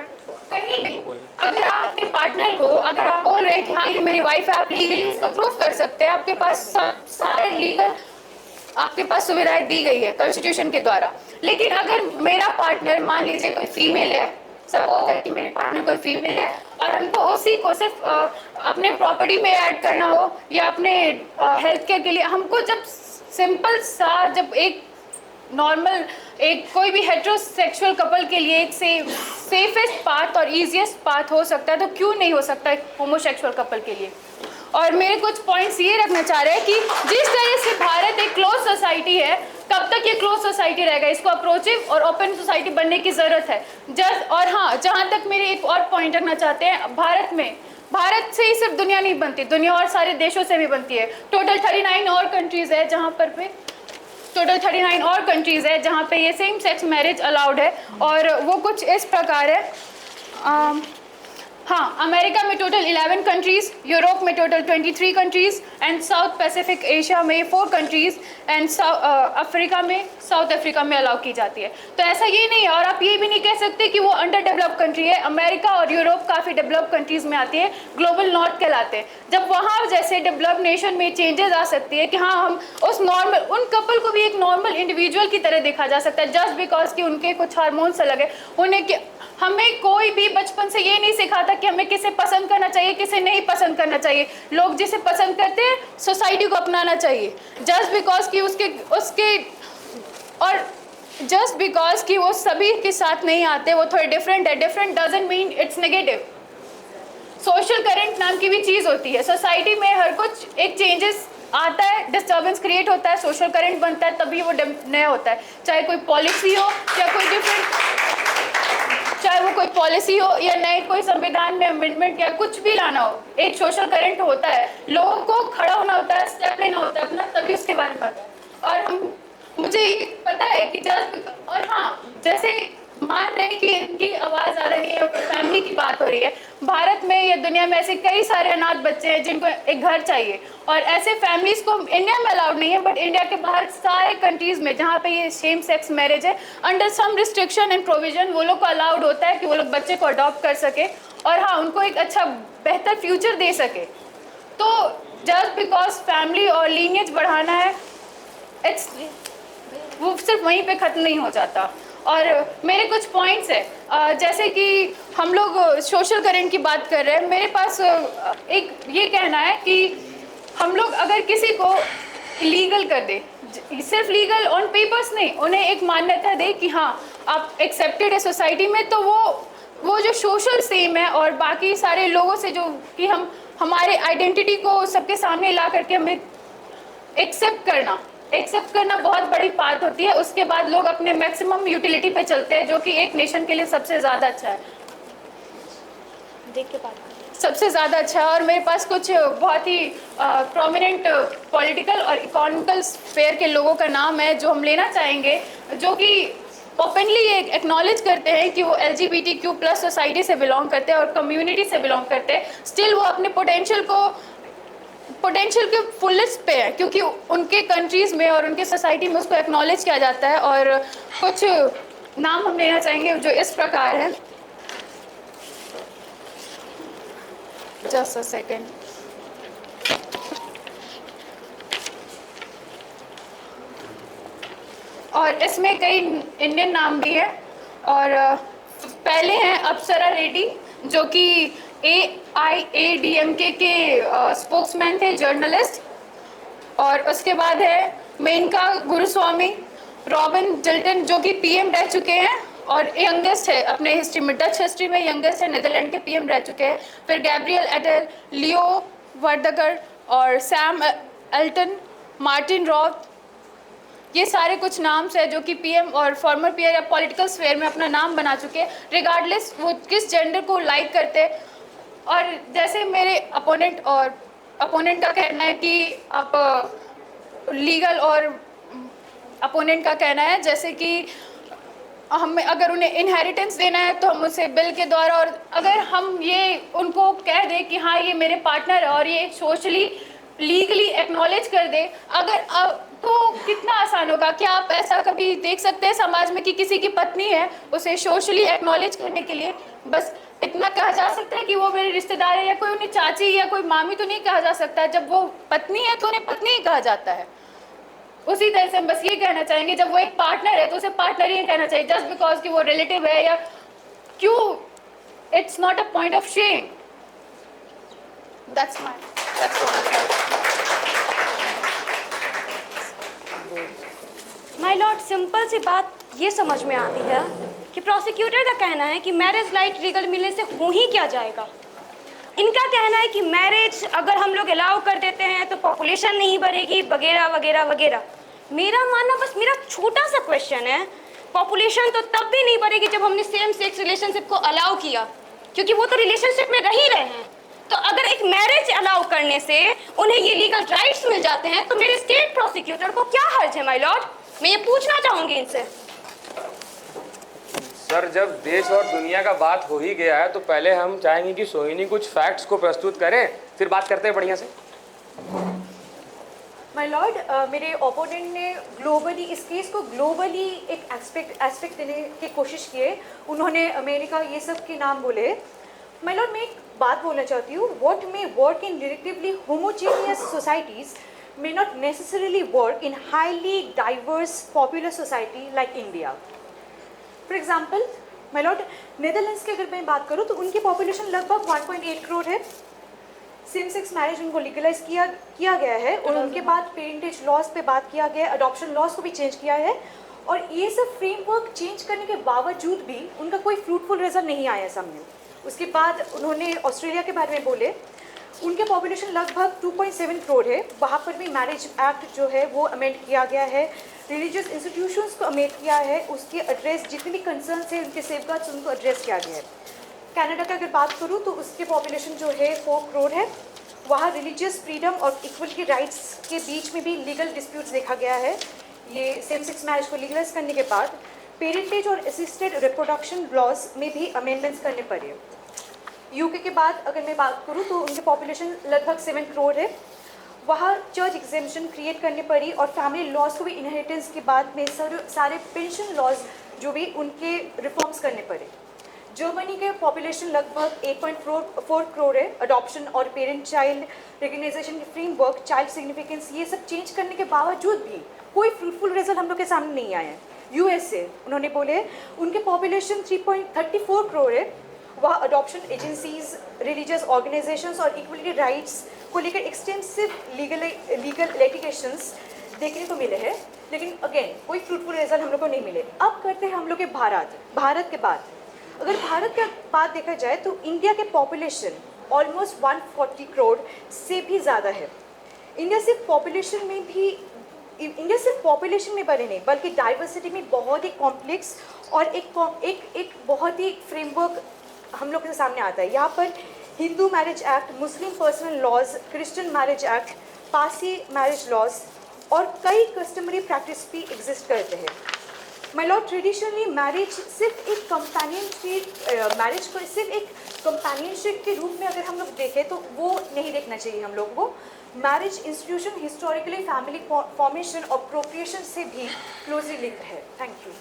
कहीं भी अगर आप अपने पार्टनर को, अगर आप बोल रहे हैं कि हाँ ये मेरी वाइफ है, आप लीगली उसको प्रूव कर सकते हैं, आपके पास सारे लीगल आपके पास सुविधाएं दी गई है कॉन्स्टिट्यूशन के द्वारा। लेकिन अगर मेरा पार्टनर, मान लीजिए कोई फीमेल है, सपोज है कि मेरे पार्टनर कोई फीमेल है और हमको उसी को सिर्फ अपने प्रॉपर्टी में ऐड करना हो या अपने हेल्थ केयर के लिए, हमको जब सिंपल सा, जब एक नॉर्मल एक कोई भी हेटेरोसेक्सुअल कपल के लिए एक सेफेस्ट पाथ और इजीएस्ट पाथ हो सकता है, तो क्यों नहीं हो सकता एक होमोसेक्सुअल कपल के लिए? और मेरे कुछ पॉइंट्स ये रखना चाह रहे हैं कि जिस तरह से भारत एक क्लोज सोसाइटी है, कब तक ये क्लोज सोसाइटी रहेगा? इसको अप्रोचिव और ओपन सोसाइटी बनने की ज़रूरत है। और हाँ, जहाँ तक मेरे एक और पॉइंट रखना चाहते हैं, भारत से ही सिर्फ दुनिया नहीं बनती, दुनिया और सारे देशों से भी बनती है। टोटल 39 और कंट्रीज़ है जहाँ पे ये सेम सेक्स मैरिज अलाउड है और वो कुछ इस प्रकार है। हाँ, अमेरिका में टोटल 11 कंट्रीज़, यूरोप में total 23 countries and south Pacific Asia में 4 कंट्रीज़ एंड साउथ अफ्रीका में अलाउ की जाती है। तो ऐसा ये नहीं है, और आप ये भी नहीं कह सकते कि वो अंडर डेवलप्ड कंट्री है। अमेरिका और यूरोप काफ़ी डेवलप्ड कंट्रीज़ में आती है, ग्लोबल नॉर्थ कहलाते हैं। जब वहाँ जैसे डेवलप्ड नेशन में चेंजेस आ सकती है कि हाँ हम उन कपल को भी एक नॉर्मल इंडिविजुअल की तरह देखा जा सकता है, जस्ट बिकॉज कि उनके कुछ हार्मोन्स अलग है, उन्हें हमें कोई भी बचपन से ये नहीं सिखाता कि हमें किसे पसंद करना चाहिए, किसे नहीं पसंद करना चाहिए। लोग जिसे पसंद करते हैं सोसाइटी को अपनाना चाहिए, जस्ट बिकॉज कि उसके और जस्ट बिकॉज कि वो सभी के साथ नहीं आते, वो थोड़े डिफरेंट है। Different doesn't mean it's negative. Social current नाम की भी चीज़ होती है। सोसाइटी में हर कुछ एक चेंजेस आता है, डिस्टर्बेंस क्रिएट होता है, सोशल करंट बनता है, तभी वो नया होता है। चाहे कोई पॉलिसी हो या कोई डिफरेंट, चाहे वो कोई पॉलिसी हो या नए कोई संविधान में अमेंडमेंट या कुछ भी लाना हो, एक सोशल करंट होता है। लोगों को खड़ा होना होता है, स्टेप लेना होता है अपना, तभी उसके बारे में पता है। और मुझे ये पता है कि और हाँ, जैसे मान रहे हैं कि इनकी आवाज़ आ रही है, फैमिली की बात हो रही है। भारत में या दुनिया में ऐसे कई सारे अनाथ बच्चे हैं जिनको एक घर चाहिए, और ऐसे फैमिलीज को इंडिया में अलाउड नहीं है, बट इंडिया के बाहर सारे कंट्रीज़ में जहाँ पे ये सेम सेक्स मैरिज है, under some restriction and provision वो लोग को अलाउड होता है कि वो लोग बच्चे को अडॉप्ट कर सके और हाँ, उनको एक अच्छा बेहतर फ्यूचर दे सके। तो जस्ट बिकॉज फैमिली और लीनियज बढ़ाना है, इट्स वो सिर्फ वहीं पे ख़त्म नहीं हो जाता। और मेरे कुछ पॉइंट्स हैं, जैसे कि हम लोग सोशल करंट की बात कर रहे हैं। मेरे पास एक ये कहना है कि हम लोग अगर किसी को लीगल कर दे, सिर्फ लीगल ऑन पेपर्स नहीं, उन्हें एक मान्यता दे कि हाँ आप एक्सेप्टेड है सोसाइटी में, तो वो जो सोशल सेम है और बाकी सारे लोगों से जो कि हम हमारे आइडेंटिटी को सबके सामने ला करके हमें एक्सेप्ट करना बहुत बड़ी बात होती है। उसके बाद लोग अपने मैक्सिमम यूटिलिटी पे चलते हैं, जो कि एक नेशन के लिए सबसे ज़्यादा अच्छा है। देख के बात सबसे ज़्यादा अच्छा है। और मेरे पास कुछ बहुत ही प्रोमिनेंट पॉलिटिकल और इकोनॉमिकल स्फेयर के लोगों का नाम है जो हम लेना चाहेंगे, जो कि ओपनली एक्नॉलेज करते हैं कि वो LGBTQ+ सोसाइटी से बिलोंग करते हैं और कम्युनिटी से बिलोंग करते हैं। स्टिल वो अपने पोटेंशियल के फुलेस्ट पे है, क्योंकि उनके कंट्रीज़ में और उनके सोसाइटी में उसको एक्नॉलेज किया जाता है। और कुछ नाम हम लेना चाहेंगे जो इस प्रकार है। Just a second. और इसमें कई इंडियन नाम भी है। और पहले हैं अप्सरा रेड्डी, जो कि AIADMK के स्पोक्समैन थे, जर्नलिस्ट। और उसके बाद है मेनका गुरुस्वामी, रॉबिन जिल्टन जो कि PM रह चुके हैं और यंगेस्ट है अपने हिस्ट्री में, डच हिस्ट्री में यंगेस्ट है, नीदरलैंड के PM रह चुके हैं। फिर गैब्रियल एडेल, लियो वर्डकर और सैम एल्टन, मार्टिन रॉथ, ये सारे कुछ नाम से जो कि PM और फॉर्मर PM या पॉलिटिकल स्फेयर में अपना नाम बना चुके हैं, रिगार्डलेस वो किस जेंडर को लाइक करते। और जैसे मेरे अपोनेंट का कहना है कि आप लीगल, और अपोनेंट का कहना है जैसे कि हमें अगर उन्हें इनहेरिटेंस देना है तो हम उसे बिल के द्वारा, और अगर हम ये उनको कह दें कि हाँ ये मेरे पार्टनर है और ये सोशली लीगली एक्नॉलेज कर दे, अगर तो कितना आसान होगा। क्या आप ऐसा कभी देख सकते हैं समाज में कि किसी की पत्नी है, उसे सोशली एक्नॉलेज करने के लिए बस इतना कहा जा सकता है कि वो मेरे रिश्तेदार है, या कोई उन्हें चाची या कोई मामी तो नहीं कहा जा सकता। जब वो पत्नी है तो उन्हें पत्नी ही कहा जाता है। उसी तरह से हम बस ये कहना चाहेंगे, जब वो एक पार्टनर है तो उसे पार्टनर ही कहना चाहिए, जस्ट बिकॉज कि वो रिलेटिव है या क्यों, it's not a point of shame. That's my my lord, simple सी बात ये समझ में आती है कि प्रोसिक्यूटर का कहना है कि मैरिज लाइक लीगल मिलने से हो ही क्या जाएगा। इनका कहना है कि मैरिज अगर हम लोग अलाउ कर देते हैं तो पॉपुलेशन नहीं बढ़ेगी, वगैरह वगैरह वगैरह। मेरा मानना, बस मेरा छोटा सा क्वेश्चन है, पॉपुलेशन तो तब भी नहीं बढ़ेगी जब हमने सेम सेक्स रिलेशनशिप को अलाउ किया, क्योंकि वो तो रिलेशनशिप में रह ही रहे हैं। तो अगर एक मैरिज अलाउ करने से उन्हें ये लीगल राइट्स मिल जाते हैं तो मेरे स्टेट प्रोसिक्यूटर को क्या हर्ज है माय लॉर्ड? मैं ये पूछना चाहूंगी इनसे। सर, जब देश और दुनिया का बात हो ही गया है तो पहले हम चाहेंगे कि सोहिनी कुछ फैक्ट्स को प्रस्तुत करें, फिर बात करते हैं बढ़िया से। माय लॉर्ड, मेरे ओपोनेंट ने ग्लोबली इस केस को ग्लोबली एक एस्पेक्ट देने की कोशिश की है। उन्होंने अमेरिका ये सब के नाम बोले। माय लॉर्ड, मैं एक बात बोलना चाहती हूँ, what may work in relatively homogeneous societies may not necessarily work in highly diverse popular society like India. For example, my Lord, Netherlands की अगर मैं बात करूँ तो उनकी पॉपुलेशन लगभग 1.8 करोड़ है। सेम सेक्स मैरिज उनको लीगलाइज किया गया है और उनके बाद पेरेंटेज लॉज पे बात किया गया, अडॉप्शन लॉज को भी चेंज किया है। और ये सब फ्रेमवर्क चेंज करने के बावजूद भी उनका कोई फ्रूटफुल रिजल्ट नहीं आया सामने। उसके बाद उन्होंने ऑस्ट्रेलिया के बारे में बोले, उनके पॉपुलेशन लगभग 2.7 करोड़ है, वहाँ पर भी मैरिज एक्ट जो है वो अमेंड किया गया है, रिलीजियस इंस्टीट्यूशंस को अमेंड किया है, उसके एड्रेस जितने भी कंसर्न्स हैं उनके सेफगार्ड्स उनको एड्रेस किया गया है। कनाडा का अगर बात करूँ तो उसके पॉपुलेशन जो है 4 करोड़ है, वहाँ रिलीजियस फ्रीडम और इक्वलिटी राइट्स के बीच में भी लीगल डिस्प्यूट्स देखा गया है। ये सेम सेक्स मैरिज को लीगलाइज करने के बाद पेरेंटेज और असिस्टेड रिप्रोडक्शन लॉज में भी अमेंडमेंट्स करने पड़े। यूके के बाद अगर मैं बात करूँ तो उनके पॉपुलेशन लगभग 7 करोड़ है, वहाँ चर्च एग्जेम्पशन क्रिएट करने पड़ी और फैमिली लॉज को भी इनहेरिटेंस के बाद में सारे पेंशन लॉज जो भी उनके रिफॉर्म्स करने पड़े। जर्मनी के पॉपुलेशन लगभग 8.4 करोड़ है, अडॉप्शन और parent child recognisation framework, child significance, ये सब चेंज करने के बावजूद भी कोई फ्रूटफुल रिजल्ट हम लोग के सामने नहीं आया है। यूएसए उन्होंने बोले उनके पॉपुलेशन 3.34 करोड़ है, वह अडॉप्शन एजेंसीज, रिलीजियस ऑर्गेनाइजेशंस और इक्वलिटी राइट्स को लेकर एक्सटेंसिव लीगल लिटिगेशंस देखने को मिले हैं, लेकिन अगेन कोई फ्रूटफुल रिजल्ट हम लोग को नहीं मिले। अब करते हैं हम लोग के भारत के बाद अगर भारत का बात देखा जाए तो इंडिया के पॉपुलेशन ऑलमोस्ट 140 करोड़ से भी ज़्यादा है। इंडिया सिर्फ पॉपुलेशन में बने नहीं बल्कि डाइवर्सिटी में बहुत ही कॉम्प्लेक्स और एक बहुत ही फ्रेमवर्क हम लोग के सामने आता है। यहाँ पर Hindu marriage act, Muslim personal laws, Christian marriage act, Parsi marriage laws और कई कस्टमरी प्रैक्टिस भी एग्जिस्ट करते हैं। माय लॉर्ड, ट्रेडिशनली मैरिज सिर्फ एक कंपेनियनशिप के रूप में अगर हम लोग देखें तो वो नहीं देखना चाहिए हम लोग को। Marriage institution historically family formation और प्रोक्रिएशन से भी क्लोजली लिंक्ड है। Thank you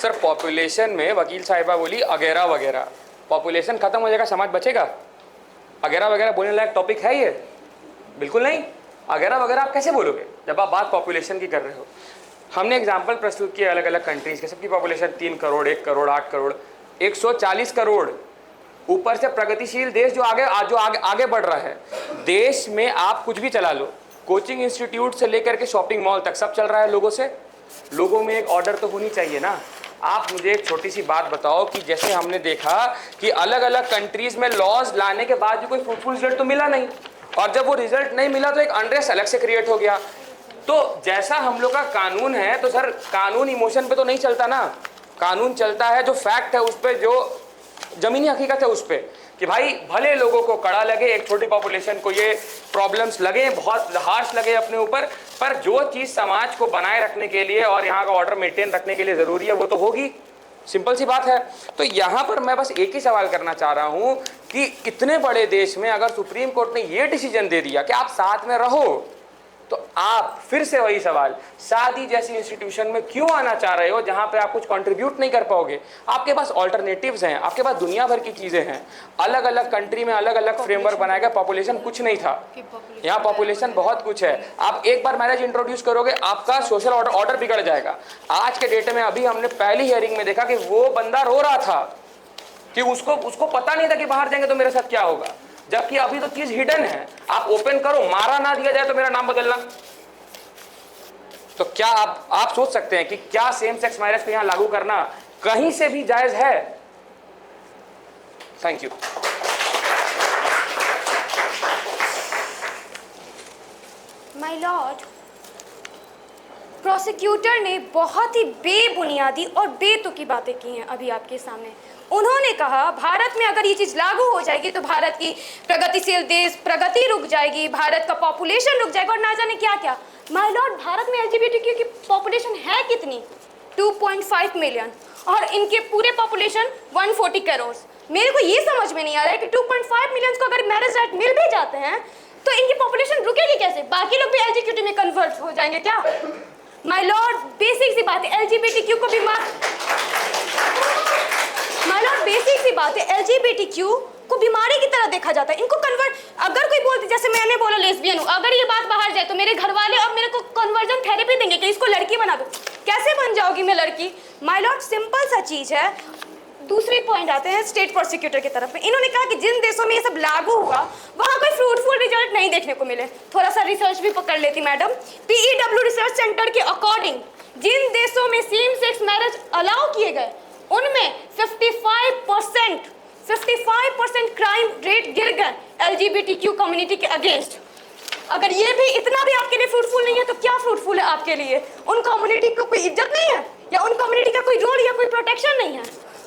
sir. पॉपुलेशन में वकील साहिबा बोली अगेरा वगैरह, पॉपुलेशन खत्म हो जाएगा समाज बचेगा? अगेरा वगैरह बोलने लायक टॉपिक है ये? बिल्कुल नहीं। अगेरा वगैरह आप कैसे बोलोगे जब आप बात पॉपुलेशन की कर रहे हो? हमने एग्जाम्पल प्रस्तुत किए अलग अलग कंट्रीज़ के, सबकी पॉपुलेशन 3 करोड़, 1 करोड़, 8 करोड़, 140 करोड़, ऊपर से प्रगतिशील देश जो आगे बढ़ रहा है। देश में आप कुछ भी चला लो, कोचिंग इंस्टीट्यूट से लेकर के शॉपिंग मॉल तक सब चल रहा है लोगों से। लोगों में एक ऑर्डर तो होनी चाहिए ना। आप मुझे एक छोटी सी बात बताओ कि जैसे हमने देखा कि अलग अलग कंट्रीज़ में लॉज लाने के बाद भी कोई फ्रूटफुल रिजल्ट तो मिला नहीं, और जब वो रिजल्ट नहीं मिला तो एक अनरेस्ट अलग से क्रिएट हो गया। तो जैसा हम लोग का कानून है तो सर कानून इमोशन पे तो नहीं चलता ना, कानून चलता है जो फैक्ट है उस पर, जो ज़मीनी हकीकत है उस पर, कि भाई भले लोगों को कड़ा लगे, एक छोटी पॉपुलेशन को ये प्रॉब्लम्स लगे, बहुत हार्श लगे अपने ऊपर, पर जो चीज़ समाज को बनाए रखने के लिए और यहाँ का ऑर्डर मेंटेन रखने के लिए ज़रूरी है वो तो होगी। सिंपल सी बात है। तो यहाँ पर मैं बस एक ही सवाल करना चाह रहा हूँ कि इतने बड़े देश में अगर सुप्रीम कोर्ट ने ये डिसीजन दे दिया कि आप साथ में रहो, तो आप फिर से वही सवाल, शादी जैसी इंस्टीट्यूशन में क्यों आना चाह रहे हो जहाँ पे आप कुछ कंट्रीब्यूट नहीं कर पाओगे? आपके पास ऑल्टरनेटिव्स हैं, आपके पास दुनिया भर की चीज़ें हैं। अलग अलग कंट्री में अलग अलग फ्रेमवर्क बनाया गया, पॉपुलेशन कुछ नहीं था, यहाँ पॉपुलेशन बहुत कुछ है। आप एक बार मैरिज इंट्रोड्यूस करोगे आपका सोशल ऑर्डर बिगड़ जाएगा। आज के डेट में अभी हमने पहली हियरिंग में देखा कि वो बंदा रो रहा था कि उसको पता नहीं था कि बाहर जाएंगे तो मेरे साथ क्या होगा, जबकि अभी तो चीज हिडन है। आप ओपन करो, मारा ना दिया जाए तो मेरा नाम बदलना। तो क्या आप सोच सकते हैं कि क्या सेम सेक्स मैरिज को यहां लागू करना कहीं से भी जायज है? Thank you. My Lord, prosecutor ने बहुत ही बेबुनियादी और बेतुकी बातें की हैं अभी आपके सामने। उन्होंने कहा भारत में अगर ये चीज़ लागू हो जाएगी तो भारत की प्रगतिशील देश प्रगति रुक जाएगी, भारत का पॉपुलेशन रुक जाएगा और ना जाने क्या क्या। माय लॉर्ड, भारत में एलजीबीटीक्यू की पॉपुलेशन है कितनी? 2.5 मिलियन और इनके पूरे पॉपुलेशन 140 करोड़। मेरे को ये समझ में नहीं आ रहा है कि 2.5 मिलियन को अगर मैरिज राइट मिल भी जाते हैं तो इनकी पॉपुलेशन रुकेगी कैसे? बाकी लोग भी एलजीबीटी में कन्वर्ट हो जाएंगे क्या? माय लॉर्ड, बेसिक सी बात है, एलजीबीटीक्यू को भी माय लॉर्ड बेसिक सी बात है, एलजीबीटीक्यू को बीमारी की तरह देखा जाता है। इनको कन्वर्ट, अगर कोई बोलते जैसे मैंने बोला लेस्बियन हूँ, अगर ये बात बाहर जाए तो मेरे घर वाले और मेरे को कन्वर्जन थेरेपी देंगे कि इसको लड़की बना दो। कैसे बन जाओगी मैं लड़की? माय लॉर्ड, सिंपल सा चीज है। दूसरी पॉइंट आते हैं स्टेट प्रोसिक्यूटर की तरफ में। इन्होंने कहा कि जिन देशों में ये सब लागू हुआ वहाँ कोई फ्रूटफुल रिजल्ट नहीं देखने को मिले। थोड़ा सा रिसर्च भी पकड़ लेती मैडम। PEW रिसर्च सेंटर के अकॉर्डिंग जिन देशों में सेम सेक्स मैरिज अलाउ किए गए उनमें 55% क्राइम रेट गिर गए LGBTQ कम्युनिटी के अगेंस्ट। अगर ये भी इतना भी आपके लिए फ्रूटफुल नहीं है तो क्या फ्रूटफुल है आपके लिए? उन कम्युनिटी को कोई इज्जत नहीं है या उन कम्युनिटी का कोई रोल या कोई प्रोटेक्शन नहीं है?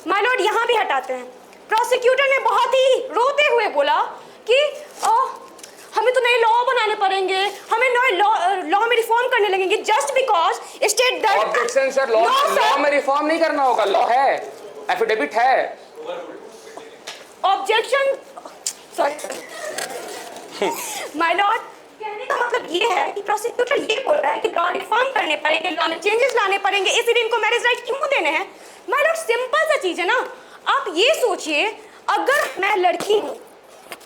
माय लॉर्ड, यहाँ भी हटाते हैं। प्रोसिक्यूटर ने बहुत ही रोते हुए बोला कि हमें तो नए लॉ बनाने पड़ेंगे, हमें नए लॉ में रिफॉर्म करने लगेंगे just because state that. Objection sir, law में रिफॉर्म नहीं करना होगा, लॉ है, एफिडेविट है। ऑब्जेक्शन, सॉरी माय लॉर्ड, कहने का मतलब ये है कि प्रोसिक्यूटर ये बोल रहा है कि लॉ रिफॉर्म करने पड़ेंगे, लॉ में चेंजेस लाने पड़ेंगे, इसीलिए इनको मैरिज राइट क्यों देने हैं? माय लॉर्ड, सिंपल सा चीज है ना। आप ये सोचिए, अगर मैं लड़की हूँ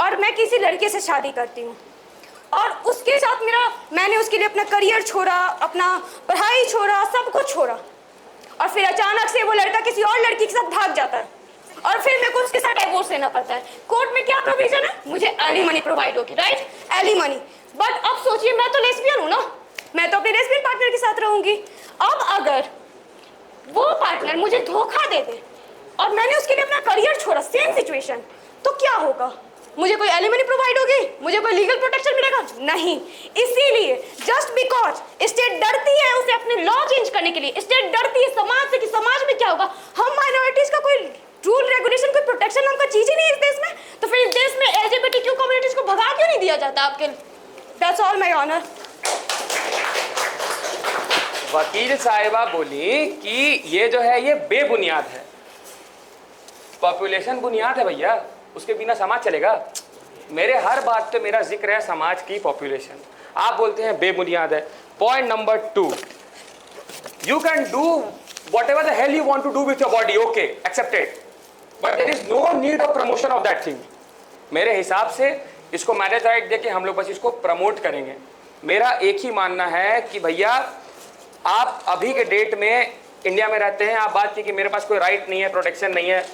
और मैं किसी लड़के से शादी करती हूँ और उसके साथ मैंने उसके लिए अपना करियर छोड़ा, अपना पढ़ाई छोड़ा, सब कुछ छोड़ा, और फिर अचानक से वो लड़का किसी और लड़की के साथ भाग जाता है और फिर मेरे को उसके साथ डिवोर्स लेना पड़ता है। कोर्ट में क्या प्रोविजन है? मुझे एलिमनी प्रोवाइड होगी, राइट? एलिमनी। बट अब सोचिए, मैं तो लेस्बियन हूँ ना, मैं तो अपने लेस्बियन पार्टनर के साथ रहूंगी। अब अगर वो पार्टनर मुझे धोखा दे दे और मैंने उसके लिए अपना करियर छोड़ा, सेम सिचुएशन, तो क्या होगा? मुझे कोई एलिमनी प्रोवाइड होगी? मुझे कोई लीगल प्रोटेक्शन मिलेगा? नहीं। इसीलिए जस्ट बिकॉज स्टेट डरती है उसे अपने लॉ चेंज करने के लिए, स्टेट डरती है समाज से कि समाज में क्या होगा, हम माइनॉरिटीज का कोई रूल रेगुलेशन, कोई प्रोटेक्शन नाम का चीज ही नहीं इस देश में, तो फिर इस देश में LGBTQ कम्युनिटीज को भगा क्यों नहीं दिया जाता आपके? That's all my honour. वकील साहिबा बोली कि ये जो है ये बेबुनियाद है। पॉपुलेशन बुनियाद है भैया, उसके बिना समाज चलेगा? मेरे हर बात पे मेरा जिक्र है समाज की पॉपुलेशन, आप बोलते हैं बेबुनियाद है। Point number 2, you can do whatever the hell you want to do with your body, okay, accepted, but there is no need of promotion of that thing। मेरे हिसाब से इसको मैरिज राइट देके हम लोग बस इसको प्रमोट करेंगे। मेरा एक ही मानना है कि भैया आप अभी के डेट में इंडिया में रहते हैं, आप बात की कि मेरे पास कोई राइट नहीं है, प्रोटेक्शन नहीं है,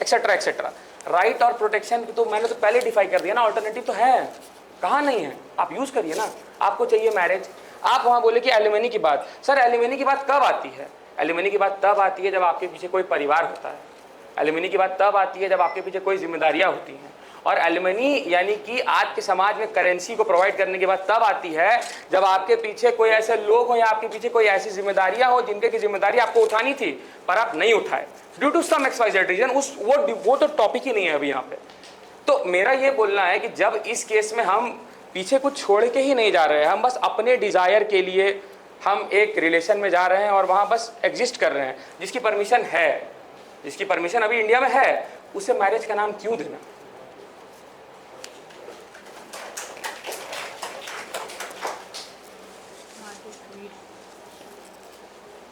एक्सेट्रा एक्सेट्रा। राइट और प्रोटेक्शन तो मैंने तो पहले डिफाई कर दिया ना, ऑल्टरनेटिव तो है, कहाँ नहीं है? आप यूज़ करिए ना। आपको चाहिए मैरिज, आप वहाँ बोले कि एलिमनी की बात। सर एलिमनी की बात कब आती है? एलिमनी की बात तब आती है जब आपके पीछे कोई परिवार होता है। एलिमनी की बात तब आती है जब आपके पीछे कोई जिम्मेदारियां होती हैं। और एलिमनी यानी कि आज के समाज में करेंसी को प्रोवाइड करने की बात तब आती है जब आपके पीछे कोई ऐसे लोग हो या आपके पीछे कोई ऐसी जिम्मेदारियां हो जिनके की जिम्मेदारी आपको उठानी थी पर आप नहीं उठाए due to some XYZ reason. वो तो टॉपिक ही नहीं है अभी यहाँ पे। तो मेरा ये बोलना है कि जब इस केस में हम पीछे कुछ छोड़ के ही नहीं जा रहे हैं, हम बस अपने डिज़ायर के लिए हम एक रिलेशन में जा रहे हैं और वहाँ बस एग्जिस्ट कर रहे हैं, जिसकी परमिशन है, जिसकी परमिशन अभी इंडिया में है, उसे मैरिज का नाम क्यों देना?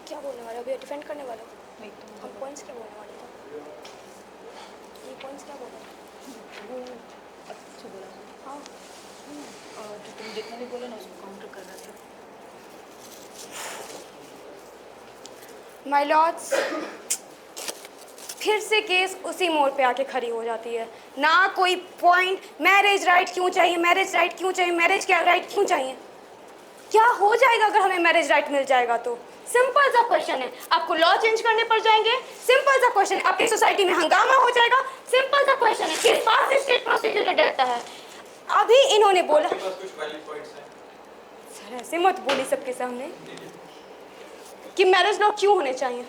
क्या बोलने वाले? अभी डिफेंड करने वाले हो? हम पॉइंट्स क्या बोलने वाले थे? ये पॉइंट्स क्या बोल रहे थे? अच्छा बोला हाँ, और जो तुम जितना भी बोला ना उसको काउंटर कर रहा था। माय लॉर्ड्स, फिर से केस उसी मोड़ पे आके खड़ी हो जाती है। ना कोई पॉइंट, मैरिज राइट क्यों चाहिए, मैरिज राइट क्यों चाहिए, मैरिज क्या राइट क्यों चाहिए? क्या हो जाएगा अगर हमें मैरिज राइट मिल जाएगा तो? सिंपल सा क्वेश्चन है। आपको लॉ चेंज करने पड़ जाएंगे? सिंपल सा क्वेश्चन है। आपकी सोसाइटी में हंगामा हो जाएगा? सिंपल सा क्वेश्चन है। किस बात से स्टेट प्रोसिक्यूटर डरता है? अभी इन्होंने बोला, सर ऐसे मत बोली सबके सामने कि मैरिज लॉ क्यों होने चाहिए।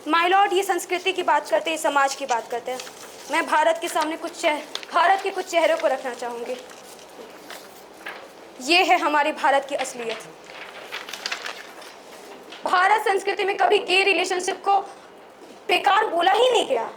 माय लॉर्ड, ये संस्कृति की बात करते हैं, समाज की बात करते हैं। मैं भारत के सामने भारत के कुछ चेहरों को रखना चाहूँगी। ये है हमारी भारत की असलियत। भारत संस्कृति में कभी गे रिलेशनशिप को बेकार बोला ही नहीं गया।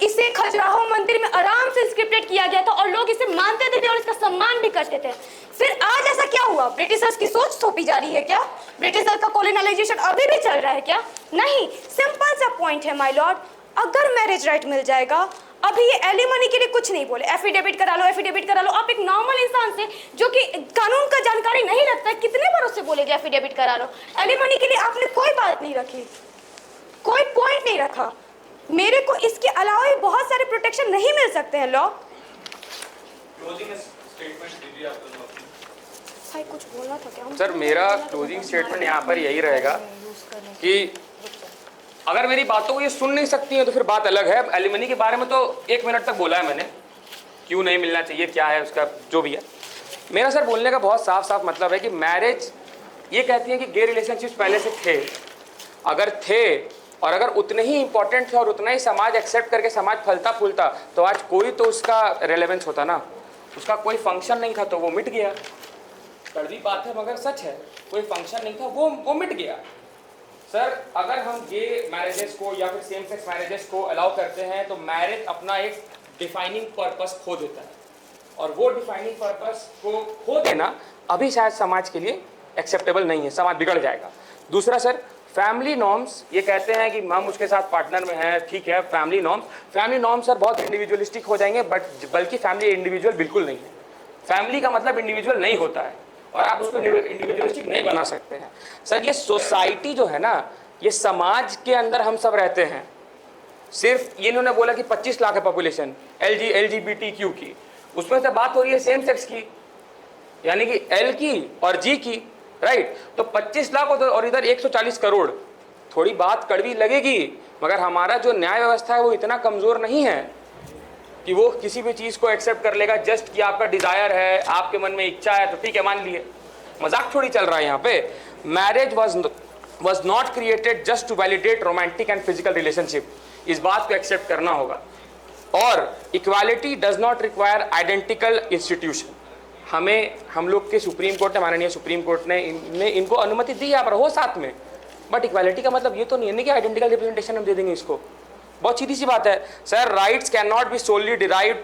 इसे खजुराहो मंदिर में आराम से स्क्रिप्टेड किया गया था और लोग इसे मानते थे और इसका सम्मान भी करते थे। फिर आज ऐसा क्या हुआ? ब्रिटिशर्स की सोच थोपी जा रही है क्या? ब्रिटिशर्स का कॉलोनाइजेशन अभी भी चल रहा है क्या? नहीं। सिंपल सा पॉइंट है माय लॉर्ड, अगर मैरिज राइट मिल जाएगा, अभी ये एलिमनी के लिए कुछ नहीं बोले, एफिडेविट करा लो, एफिडेविट करा लो। आप एक नॉर्मल इंसान से जो कि कानून का जानकारी नहीं रखता है, कितने बार उससे बोलेगे एफिडेविट करा लो? एलिमनी के लिए आपने कोई बात नहीं रखी, कोई पॉइंट नहीं रखा। मेरे को इसके अलावा भी बहुत सारे प्रोटेक्शन नहीं मिल सकते हैं लॉ। क्लोजिंग स्टेटमेंट दीजिए आप दोनों अपनी। भाई कुछ बोलना था क्या? सर मेरा क्लोजिंग स्टेटमेंट यहाँ पर यही रहेगा कि अगर मेरी बातों को ये सुन नहीं सकती हैं तो फिर बात अलग है। एलिमनी के बारे में तो 1 मिनट तक बोला है मैंने, क्यों नहीं मिलना चाहिए, क्या है उसका, जो भी है। मेरा सर बोलने का बहुत साफ साफ मतलब है कि मैरिज, ये कहती है कि गे रिलेशनशिप्स पहले से थे, अगर थे और अगर उतने ही इंपॉर्टेंट थे और उतना ही समाज एक्सेप्ट करके समाज फलता फूलता तो आज कोई तो उसका रेलेवेंस होता ना। उसका कोई फंक्शन नहीं था तो वो मिट गया। कड़वी बात है मगर सच है, कोई फंक्शन नहीं था, वो मिट गया। सर अगर हम गे मैरिजेस को या फिर सेम सेक्स मैरिजेस को अलाउ करते हैं तो मैरिज अपना एक डिफाइनिंग पर्पस खो देता है, और वो डिफाइनिंग पर्पस को खो देना अभी शायद समाज के लिए एक्सेप्टेबल नहीं है, समाज बिगड़ जाएगा। दूसरा सर, फैमिली नॉर्म्स, ये कहते हैं कि हम उसके साथ पार्टनर में हैं, ठीक है, फैमिली नॉर्म्स सर बहुत इंडिविजुअलिस्टिक हो जाएंगे, बल्कि फैमिली इंडिविजुअल बिल्कुल नहीं है। फैमिली का मतलब इंडिविजुअल नहीं होता है और आप उसको इंडिविजुअलिस्टिक नहीं बना सकते हैं। सर ये सोसाइटी जो है ना, ये समाज के अंदर हम सब रहते हैं। सिर्फ ये इन्होंने बोला कि 25 लाख है पॉपुलेशन LGBTQ की, उसमें से बात हो रही है सेम सेक्स की, यानी कि L की और G की, राइट। तो 25 लाख और इधर 140 करोड़, थोड़ी बात कड़वी लगेगी मगर हमारा जो न्याय व्यवस्था है वो इतना कमज़ोर नहीं है कि वो किसी भी चीज़ को एक्सेप्ट कर लेगा जस्ट कि आपका डिज़ायर है, आपके मन में इच्छा है तो ठीक है मान लिए। मजाक थोड़ी चल रहा है यहाँ पे। Marriage was not created just to validate romantic and physical relationship, इस बात को एक्सेप्ट करना होगा। और equality does not require identical institution. हम लोग के सुप्रीम कोर्ट ने, माननीय सुप्रीम कोर्ट ने इनको अनुमति दी है, आप रहो साथ में, बट इक्वालिटी का मतलब ये तो नहीं है कि आइडेंटिकल रिप्रेजेंटेशन हम दे देंगे इसको। बहुत सीधी सी बात है sir, rights can not be solely derived,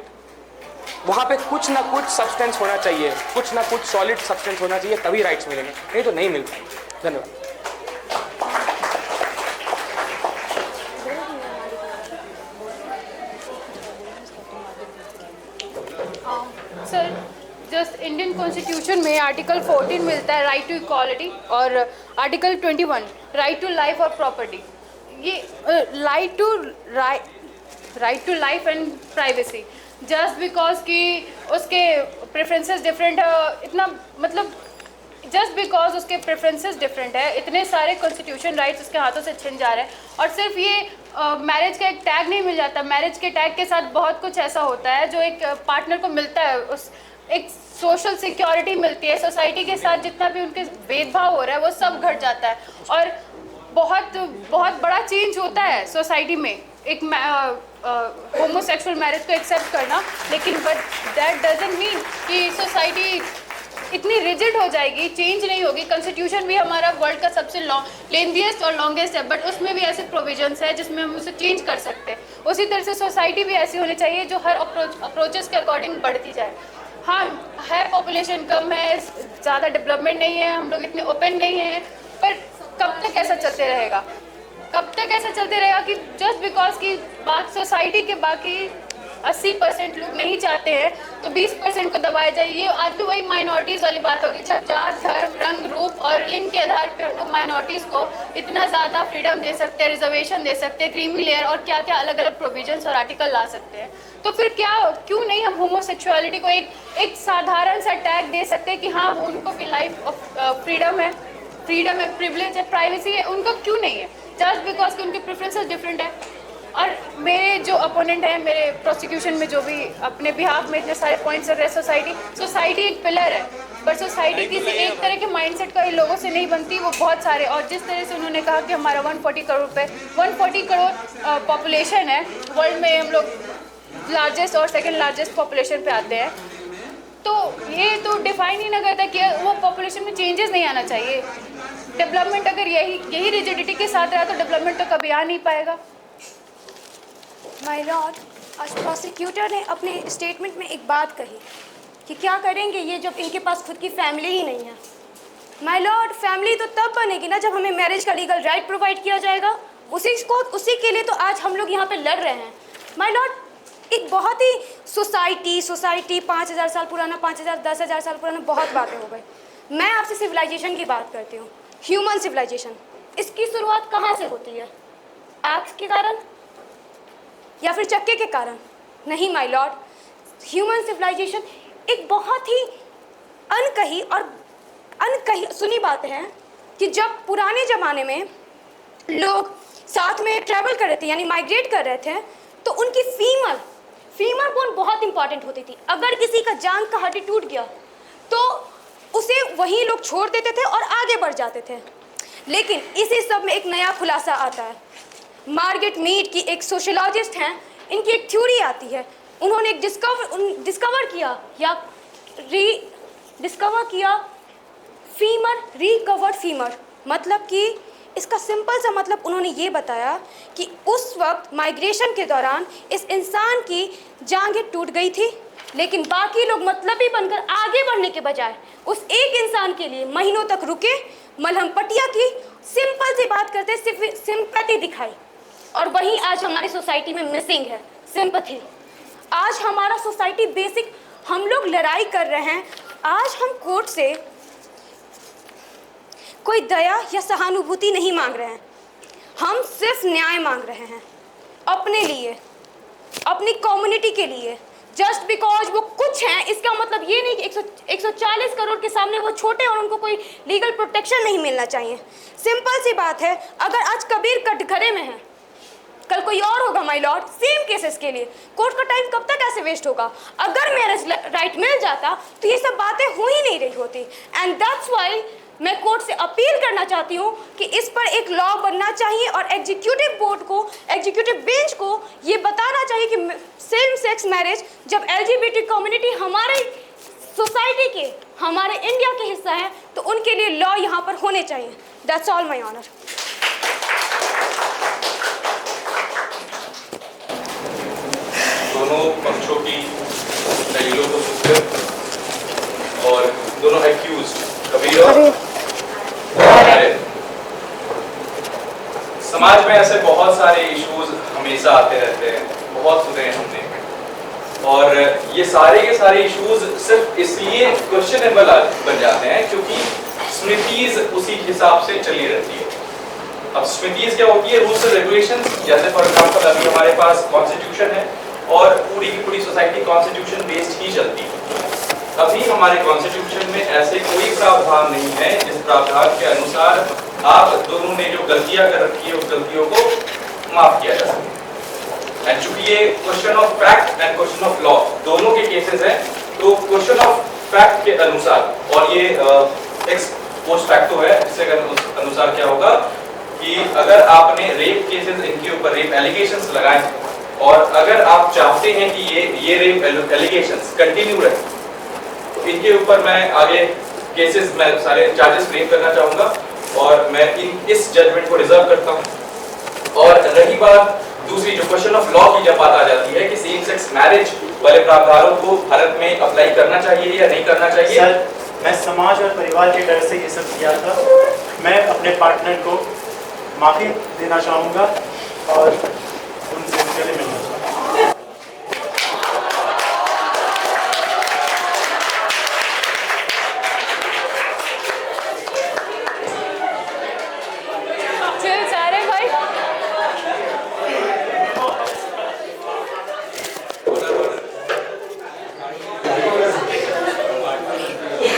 वहाँ पे कुछ ना कुछ सब्सटेंस होना चाहिए, कुछ ना कुछ सॉलिड सब्सटेंस होना चाहिए, तभी राइट्स मिलेंगे, नहीं तो नहीं मिल पाएंगे। धन्यवाद। सर जस्ट इंडियन कॉन्स्टिट्यूशन में आर्टिकल 14 मिलता है राइट टू इक्वालिटी, और आर्टिकल 21 राइट टू लाइफ और प्रॉपर्टी। ये right to life and privacy, just because कि उसके प्रेफरेंसेस डिफरेंट है, इतना मतलब जस्ट बिकॉज उसके प्रेफरेंसेस डिफरेंट है, इतने सारे कॉन्स्टिट्यूशन राइट्स उसके हाथों से छिन जा रहे हैं। और सिर्फ ये मैरिज का एक टैग नहीं मिल जाता, मैरिज के टैग के साथ बहुत कुछ ऐसा होता है जो एक पार्टनर को मिलता है, उस एक सोशल सिक्योरिटी मिलती है, सोसाइटी के साथ जितना भी उनके भेदभाव हो रहा है वो सब घट जाता है, और बहुत बड़ा चेंज होता है सोसाइटी में एक होमोसेक्सुअल मैरिज को एक्सेप्ट करना। लेकिन बट दैट डजंट मीन कि सोसाइटी इतनी रिजिड हो जाएगी, चेंज नहीं होगी। कॉन्स्टिट्यूशन भी हमारा वर्ल्ड का सबसे लेंथीएस्ट और लॉन्गेस्ट है, बट उसमें भी ऐसे प्रोविजंस है जिसमें हम उसे चेंज कर सकते हैं। उसी तरह से सोसाइटी भी ऐसी होनी चाहिए जो हर अप्रोचेस के अकॉर्डिंग बढ़ती जाए। हाँ है, पॉपुलेशन कम है, ज़्यादा डेवलपमेंट नहीं है, हम लोग इतने ओपन नहीं हैं, पर कब तक ऐसा चलते रहेगा? कब तक ऐसा चलते रहेगा कि जस्ट बिकॉज की बात सोसाइटी के बाकी 80% लोग नहीं चाहते हैं तो 20% को दबाया जाए? ये आज भी वही माइनॉरिटीज़ वाली बात होगी, जात, धर्म, रंग, रूप और इनके आधार पर हम लोग माइनॉरिटीज़ को इतना ज़्यादा फ्रीडम दे सकते हैं, रिजर्वेशन दे सकते हैं, क्रीमी लेयर और क्या क्या अलग अलग प्रोविजंस और आर्टिकल ला सकते हैं। तो फिर क्यों नहीं हम होमोसेक्सुअलिटी को एक साधारण सा टैग दे सकते हैं कि हाँ उनको भी लाइफ ऑफ फ्रीडम है, प्रिविलेज है, प्राइवेसी है, उनको क्यों नहीं है? जस्ट बिकॉज कि उनके प्रेफरेंसेस डिफरेंट है। और मेरे जो अपोनेंट हैं, मेरे प्रोसिक्यूशन में जो भी अपने बिहाफ में इतने सारे पॉइंट्स रहे, सोसाइटी एक पिलर है, पर सोसाइटी किसी एक तरह के माइंडसेट का इन लोगों से नहीं बनती, वो बहुत सारे। और जिस तरह से उन्होंने कहा कि हमारा 140 करोड़ पॉपुलेशन है वर्ल्ड में, हम लोग लार्जेस्ट और सेकेंड लार्जेस्ट पॉपुलेशन पे आते हैं, तो ये तो डिफाइन ही ना करता कि वो पॉपुलेशन में चेंजेस नहीं आना चाहिए। डेवलपमेंट अगर यही रिजिडिटी के साथ रहा तो डेवलपमेंट तो कभी आ नहीं पाएगा। माय लॉर्ड, आज प्रोसिक्यूटर ने अपने स्टेटमेंट में एक बात कही कि क्या करेंगे ये जब इनके पास खुद की फैमिली ही नहीं है। माय लॉर्ड, फैमिली तो तब बनेगी ना जब हमें मैरिज का लीगल राइट प्रोवाइड किया जाएगा। उसी के लिए तो आज हम लोग यहाँ पे लड़ रहे हैं। माय लॉर्ड, एक बहुत ही सोसाइटी 5000 साल पुराना, 5000 10,000 साल पुराना, बहुत बातें हो गई। मैं आपसे सिविलाइजेशन की बात करती हूँ, ह्यूमन सिविलाइजेशन। इसकी शुरुआत कहाँ से होती है? आग के कारण या फिर चक्के के कारण? नहीं माय लॉर्ड, ह्यूमन सिविलाइजेशन एक बहुत ही अनकही सुनी बात है कि जब पुराने ज़माने में लोग साथ में ट्रैवल कर रहे थे, यानी माइग्रेट कर रहे थे, तो उनकी फीमर बोन बहुत इंपॉर्टेंट होती थी। अगर किसी का जांघ का हड्डी टूट गया तो उसे वहीं लोग छोड़ देते थे और आगे बढ़ जाते थे। लेकिन इसी सब में एक नया खुलासा आता है। मार्गरेट मीड की एक सोशियोलॉजिस्ट हैं, इनकी एक थ्योरी आती है। उन्होंने एक डिस्कवर किया फीमर, रिकवर्ड फीमर। मतलब कि इसका सिंपल सा मतलब उन्होंने ये बताया कि उस वक्त माइग्रेशन के दौरान इस इंसान की जांघें टूट गई थी, लेकिन बाकी लोग मतलबी बनकर आगे बढ़ने के बजाय उस एक इंसान के लिए महीनों तक रुके, मलहम पट्टिया की, सिंपल सी बात करते सिंपैथी दिखाई। और वही आज हमारी सोसाइटी में मिसिंग है, सिंपैथी। आज हमारा सोसाइटी बेसिक, हम लोग लड़ाई कर रहे हैं। आज हम कोर्ट से कोई दया या सहानुभूति नहीं मांग रहे हैं, हम सिर्फ न्याय मांग रहे हैं अपने लिए, अपनी कम्युनिटी के लिए। जस्ट बिकॉज वो कुछ हैं, इसका मतलब ये नहीं कि 140 करोड़ के सामने वो छोटे और उनको कोई लीगल प्रोटेक्शन नहीं मिलना चाहिए। सिंपल सी बात है, अगर आज कबीर कटघरे में है, कल कोई और होगा माय लॉर्ड, सेम केसेस के लिए कोर्ट का टाइम कब तक ऐसे वेस्ट होगा? अगर मैरिज राइट मिल जाता तो ये सब बातें हो ही नहीं रही होती। एंड दैट्स वाई मैं कोर्ट से अपील करना चाहती हूँ कि इस पर एक लॉ बनना चाहिए और एग्जीक्यूटिव बोर्ड को, एग्जीक्यूटिव बेंच को ये बताना चाहिए कि सेम सेक्स मैरिज जब LGBT कम्युनिटी हमारे सोसाइटी के, हमारे इंडिया के हिस्सा है, तो उनके लिए लॉ यहाँ पर होने चाहिए। That's all my honour. दोनों पक्षों की दलीलों को सुनकर और दोनों एक्यूज कबीर और समाज में ऐसे बहुत सारे इश्यूज हमेशा आते रहते हैं, बहुत सुने हैं हमने। और ये सारे के सारे इश्यूज सिर्फ इसलिए क्वेश्चनेबल बन जाते हैं क्योंकि स्मृतिज उसी हिसाब से चली रहती है। अब स्मृतिज क्या होती है? Rules and regulations. जैसे फॉर एग्जांपल अभी हमारे पास कॉन्स्टिट्यूशन है और पूरी की पूरी सोसाइटी कॉन्स्टिट्यूशन बेस्ड ही चलती है। अभी हमारे कॉन्स्टिट्यूशन में ऐसे कोई प्रावधान नहीं है जिस प्रावधान के अनुसार आप दोनों ने जो गलतियां कर रखी है उस गलतियों को माफ किया जा सके। एंड चूंकि ये question of fact and question of law दोनों के केसेस हैं, तो क्वेश्चन ऑफ फैक्ट के अनुसार, और ये एक्स पोस्ट फैक्टो है, इसके अनुसार क्या होगा कि अगर आपने रेप केसेस, इनके ऊपर रेप एलिगेशंस लगाए हैं और अगर आप चाहते हैं कि ये रेप एलिगेशंस कंटिन्यू रहे, तो इनके ऊपर मैं आगे केसेस में सारे चार्जेस फ्रेम करना चाहूंगा और मैं इस जजमेंट को रिजर्व करता हूं। और रही बात दूसरी, जो क्वेश्चन ऑफ लॉ की जब बात आ जाती है कि सेम सेक्स मैरिज वाले प्रावधानों को भारत में अप्लाई करना चाहिए या नहीं करना चाहिए। सर, मैं समाज और परिवार के डर से ये सब किया था। मैं अपने पार्टनर को माफी देना चाहूँगा और उनसे गले मिलना चाहूँगा।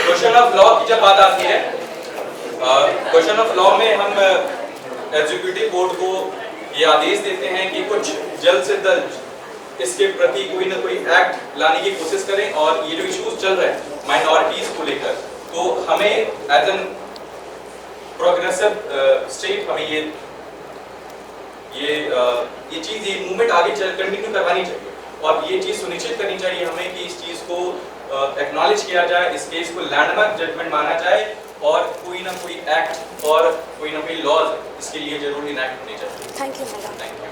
क्वेश्चन ऑफ लॉ की जब बात आती है, क्वेश्चन ऑफ लॉ में हम एग्जीक्यूटिव बोर्ड को ये आदेश देते हैं कि कुछ जल्द से जल्द इसके प्रति कोई ना कोई एक्ट लाने की कोशिश करें। और ये जो इश्यूज चल रहे हैं माइनॉरिटीज को लेकर, तो हमें एज एन प्रोग्रेसिव स्टेट हमें ये चीज, ये मूवमेंट आगे कंटिन्यू करवानी चाहिए और ये चीज सुनिश्चित करनी चाहिए हमें कि इस चीज को एक्नॉलेज किया जाए, इस केस को लैंडमार्क जजमेंट माना जाए और कोई ना कोई एक्ट और कोई ना कोई लॉज इसके लिए जरूर इनैक्ट होने चाहिए। Thank you madam. Thank you.